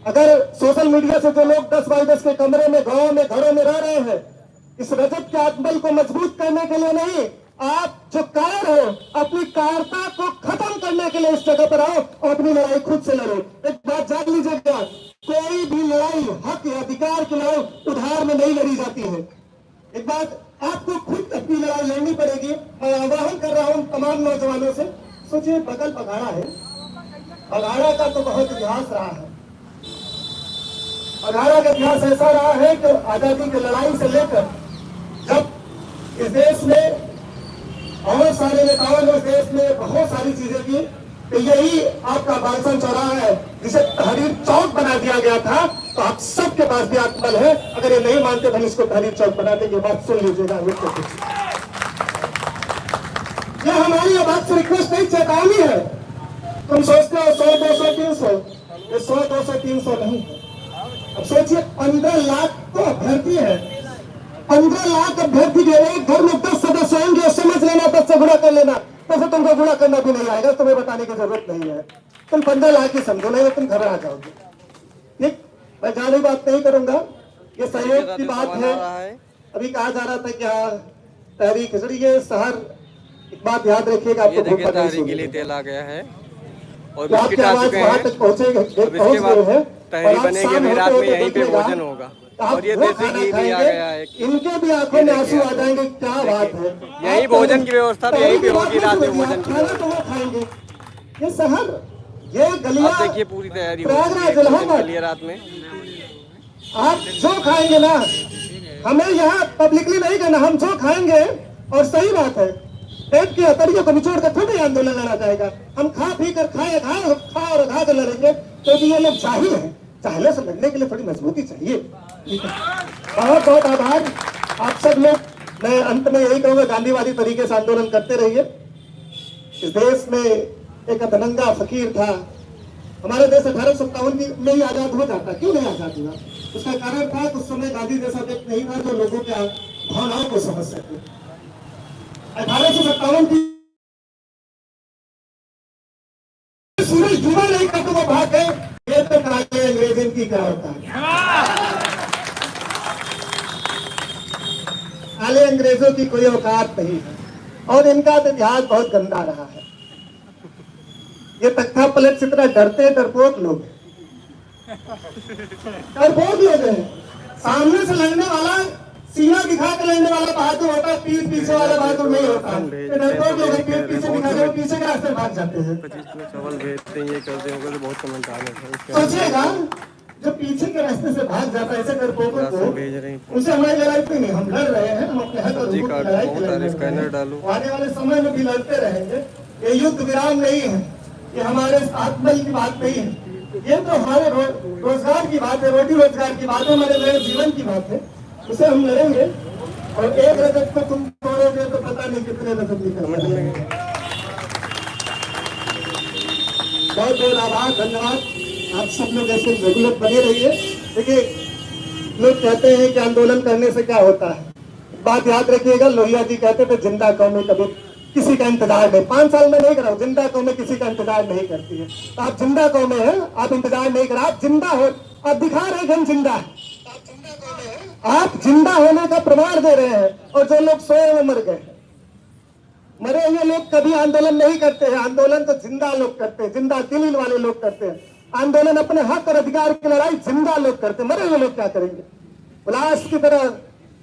अगर सोशल मीडिया से जो लोग 10 बाई 10 के कमरे में, गाँव में, घरों में रह रहे हैं, इस रजत के आत्मबल को मजबूत करने के लिए नहीं, आप जो कायर हो अपनी कायरता को खत्म करने के लिए इस जगह पर आओ और अपनी लड़ाई खुद से लड़ो। एक बात जान लीजिएगा, कोई भी लड़ाई हक या अधिकार की लड़ाई उधार में नहीं लड़ी जाती है। एक बात आपको खुद अपनी लड़ाई लड़नी पड़ेगी। मैं आह्वान कर रहा हूँ तमाम नौजवानों से, सोचिए बगल बघाड़ा है, बघाड़ा का तो बहुत इतिहास रहा है। बघाड़ा का इतिहास ऐसा रहा है कि आजादी की लड़ाई से लेकर जब इस देश में बहुत सारे नेताओं ने इस देश में बहुत सारी चीजें की, तो यही आपका बालसन चौराहा है जिसे तहरीर चौक बना दिया गया था। तो आप सबके पास भी आत्मबल है, अगर ये नहीं मानते तो हम इसको तहरीर चौक बना देंगे। बात सुन लीजिएगा, ये हमारी बात से रिक्वेस्ट नहीं, चेतावनी है। तुम सोचते हो 100, 200, 300, ये 100, 200, 300 नहीं है। अब सोचिए 15 लाख तो अभ्यर्थी है, 15 लाख अभ्यर्थी के एक घर में 10 सदस्य होंगे, समझ लेना 10 से गुणा कर लेना, तो फिर तुमको गुणा करना भी नहीं आएगा, तुम्हें बताने की जरूरत नहीं है। तुम 15 लाख ही समझो, नहीं तुम घबरा जाओगे। ठीक, मैं जानी बात नहीं करूंगा, ये सहयोग की बात है। अभी कहा जा रहा था कि हाँ तहरीक खिचड़ी, ये शहर, एक बात याद रखिएगा, आपको तहरीक के लिए तेल आ गया है और आपकी आवाज वहां तक पहुंच गए हैं। तहरीक बनेगी, अभी रात में यहीं पे भोजन होगा और ये देसी घी भी आ गया है। इनके भी आंखों में आंसू आ जाएंगे, क्या बात है। यही भोजन की व्यवस्था भी यहीं पे होगी, रात में भोजन की तो वो खाएंगे। ये शहर, ये गलियां, आप देखिए पूरी तैयारी रात में। आप जो खाएंगे ना, हमें यहाँ पब्लिकली नहीं करना, हम जो खाएंगे, और सही बात है, पेट की हथेलियों को निचोड़ कर थोड़ी आंदोलन लड़ा जाएगा। हम खा पी कर खा और खा कर लड़ेंगे, तो ये लोग जाहिल हैं। जाहिलों से लड़ने के लिए थोड़ी मजबूती चाहिए। बहुत बहुत आभार आप सब लोग। मैं अंत में यही कहूँगा, गांधीवादी तरीके से आंदोलन करते रहिए। इस देश में एक अधनंगा फकीर था, हमारा देश 1857 में ही आजाद हो जाता, क्यों नहीं आजाद हुआ? उसका कारण था कि उस समय गांधी जैसा व्यक्ति नहीं था जो लोगों के भावनाओं को समझ सके। 1857 की सूरज डूबा नहीं था तो वो भाग गए, ये तो काले अंग्रेज इनकी क्या होता है। काले अंग्रेजों की कोई औकात नहीं है और इनका तो इतिहास बहुत गंदा रहा है। ये तख्ता पलट से इतना डरते डरपोक लोग हैं। सामने से लड़ने वाला, सीना दिखा कर लड़ने वाला बहादुर होता है, पीठ पीछे वाला बहादुर नहीं होता। डरपोक लोग पीठ पीछे दिखा कर पीछे के रास्ते भाग जाते हैं। सोचिएगा जो पीछे के रास्ते से भाग जाता है, ऐसे डरपोकों को, उसे हमारी लड़ाई पे नहीं, हम लड़ रहे हैं, हम अपने हक और हुकूक की लड़ाई लड़ रहे हैं। आने वाले समय में भी लड़ते रहेंगे। ये युद्ध विराम नहीं है, ये हमारे आत्मबल की बात नहीं है, ये तो हमारे रोजगार की बात है, रोटी रोजगार की बात है, हमारे नए जीवन की बात है। उसे हम लड़ेंगे और एक रजत को तुम तोड़ोगे तो पता नहीं कितने रजत निकलेंगे। बहुत बहुत आभार, धन्यवाद। आप सब लोग ऐसे रेगुलर बने रहिए। देखिए लोग कहते हैं कि आंदोलन करने से क्या होता है, बात याद रखिएगा, लोहिया जी कहते थे जिंदा कौमें कभी किसी का इंतजार नहीं, 5 साल में नहीं कराओ, जिंदा कौमें किसी का इंतजार नहीं करती है। तो आप जिंदा कौमें हैं, आप इंतजार नहीं करा, आप जिंदा हो, आप दिखा रहे हैं हम जिंदा है, आप जिंदा होने का प्रमाण दे रहे हैं। और जो लोग सोए वो मर गए, मरे हुए लोग कभी आंदोलन नहीं करते हैं। आंदोलन तो जिंदा लोग करते हैं, जिंदा दिल वाले लोग करते हैं। आंदोलन अपने हक और अधिकार की लड़ाई जिंदा लोग करते हैं, मरे हुए लोग क्या करेंगे। लाश की तरह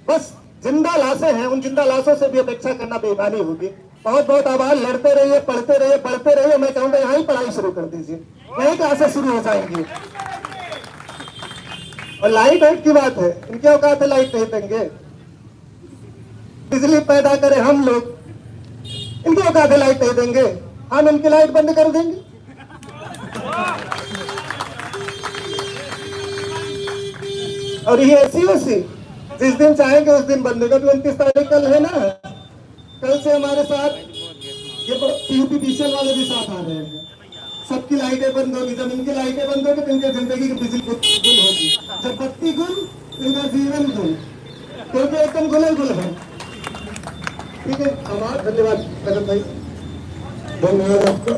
बस जिंदा लाशें हैं, उन जिंदा लाशों से भी अपेक्षा करना बेईमानी होगी। बहुत बहुत आभार। लड़ते रहिए, पढ़ते रहिए, बढ़ते रहिए। मैं कहूँगा यहाँ ही पढ़ाई शुरू कर दीजिए, यहीं क्लासें शुरू हो जाएंगी। और लाइट की बात है, इनके औकात है लाइट नहीं देंगे, बिजली पैदा करें हम लोग, इनके औकात है लाइट नहीं देंगे, हम इनकी लाइट बंद कर देंगे। और ये ऐसी वैसी जिस दिन चाहेंगे उस दिन बंद होगा। 29 तारीख कल है ना, कल से हमारे साथ ये यूपीपीसीएल वाले भी साथ आ रहे हैं। सबकी लाइटें बंद होगी, जब इनकी लाइटें बंद होगी तो इनकी जिंदगी की बिजली गुल होगी। जब बत्ती गुल, इनका जीवन गुल, क्योंकि एकदम गुल है। ठीक है, आभार, धन्यवाद कदम भाई। धन्यवाद आपका।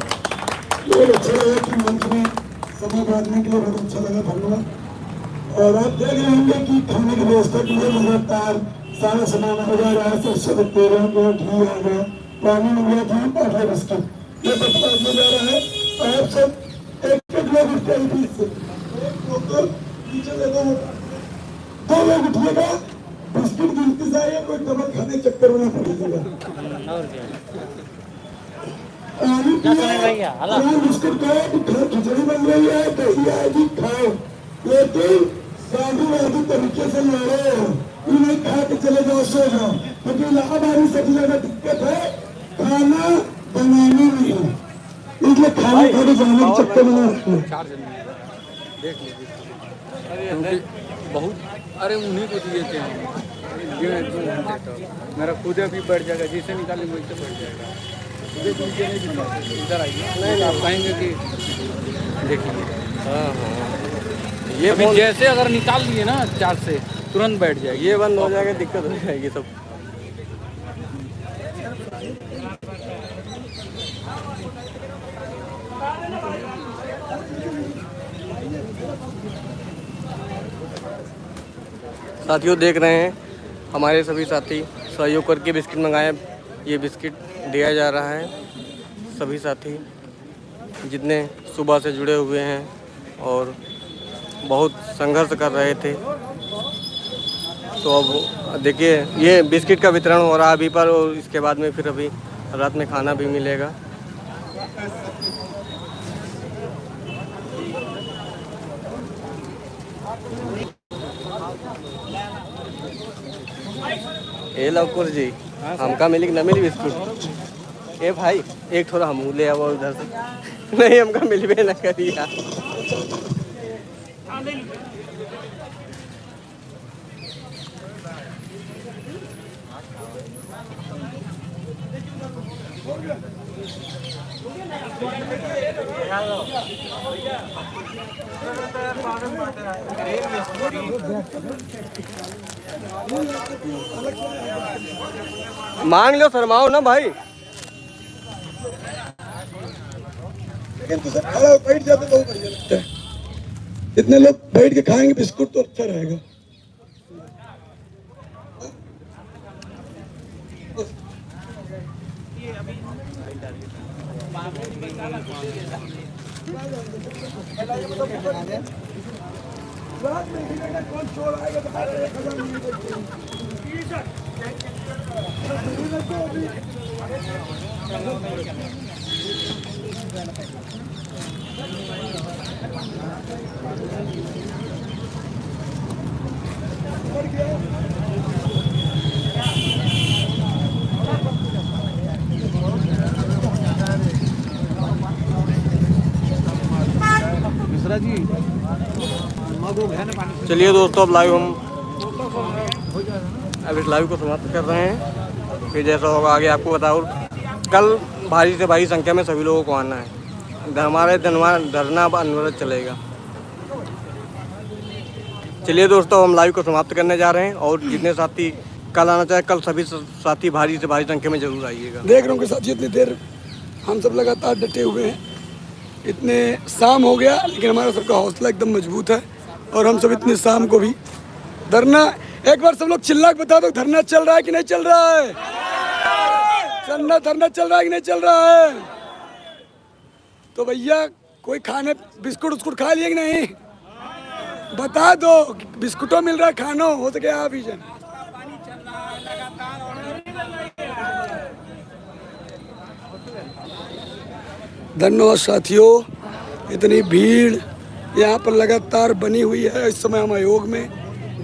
बहुत अच्छा लगा कि मंच में समय बांटने के लिए बहुत अच्छा लगा, धन्यवाद। और आप देख रहे होंगे कि खाने की व्यवस्था के लिए लगातार सारा सामान हो जा रहा है। सरसों तेल हो गया, घी हो गया, पानी हो गया, घी, पाठा बिस्किट, ये सब हो जा रहा है। आप सब एक लोग उठते से नीचे ले दो लोग उठिएगा, बिस्किट की इंतजार है, कोई दवा खाने चक्कर में पड़ेगा। बिस्किट खाओ, खिचड़ी बन रही है, दही आएगी खाओ, लेकिन साधु तरीके से लड़ो, नहीं खा के चले जाओ, सो जाओ। क्योंकि इलाहाबाद सबसे ज्यादा दिक्कत है खाना बनाने में है, इसलिए खाने खाने जाने के चक्कर में देख लीजिए बहुत, अरे उन्हीं को दिए थे मेरा खुद अभी बढ़ जाएगा, जिसे निकालेंगे वैसे बढ़ जाएगा। इधर आइए, नहीं आप कहेंगे कि देखिए ये अभी जैसे अगर निकाल लिए ना चार्ज से तुरंत बैठ जाएगी, ये बंद हो जाएगा, दिक्कत हो जाएगी सब। साथियों देख रहे हैं हमारे सभी साथी सहयोग करके बिस्किट मंगाए, ये बिस्किट दिया जा रहा है। सभी साथी जितने सुबह से जुड़े हुए हैं और बहुत संघर्ष कर रहे थे, तो अब देखिए ये बिस्किट का वितरण हो रहा है अभी पर, और इसके बाद में फिर अभी रात में खाना भी मिलेगा। ए लवकुर जी, हमका मिली न मिली बिस्कुट? ए भाई एक थोड़ा हम ले आओ उधर से। नहीं हमका मिलबे न करिया। मांग लो, शर्माओ ना भाई। लेकिन तो सब खड़ा बैठ जाते तो बढ़िया लगता है। इतने लोग बैठ के खाएंगे बिस्कुट तो अच्छा रहेगा। कौन चोर आएगा तो चलिए दोस्तों, अब लाइव हम अब इस लाइव को समाप्त कर रहे हैं। फिर जैसा होगा आगे आपको बताओ। कल भारी से भारी संख्या में सभी लोगों को आना है। हमारे धरना अनवरत चलेगा। चलिए दोस्तों, हम लाइव को समाप्त करने जा रहे हैं, और जितने साथी कल आना चाहे कल सभी साथी भारी से भारी संख्या में जरूर आइएगा। देख रहा हूँ कि साथी इतनी देर हम सब लगातार डटे हुए हैं। इतने शाम हो गया लेकिन हमारा सबका हौसला एकदम मजबूत है, और हम सब इतने शाम को भी धरना, एक बार सब लोग चिल्ला के बता दो, धरना चल रहा है कि नहीं चल रहा है? धरना चल रहा है कि नहीं चल रहा है? तो भैया कोई खाने बिस्कुट उस्कुट खा लिए कि नहीं? बता दो, बिस्कुटों मिल रहा है, खाना हो सके आप ही जान। धन्यवाद साथियों, इतनी भीड़ यहाँ पर लगातार बनी हुई है। इस समय हम आयोग में,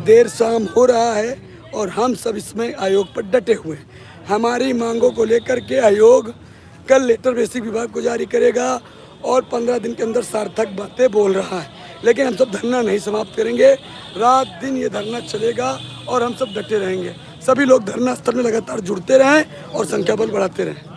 देर शाम हो रहा है और हम सब इसमें आयोग पर डटे हुए हैं। हमारी मांगों को लेकर के आयोग कल लेटर बेसिक विभाग को जारी करेगा और 15 दिन के अंदर सार्थक बातें बोल रहा है। लेकिन हम सब धरना नहीं समाप्त करेंगे। रात दिन ये धरना चलेगा और हम सब डटे रहेंगे। सभी लोग धरना स्थल में लगातार जुड़ते रहें और संख्या बल बढ़ाते रहें।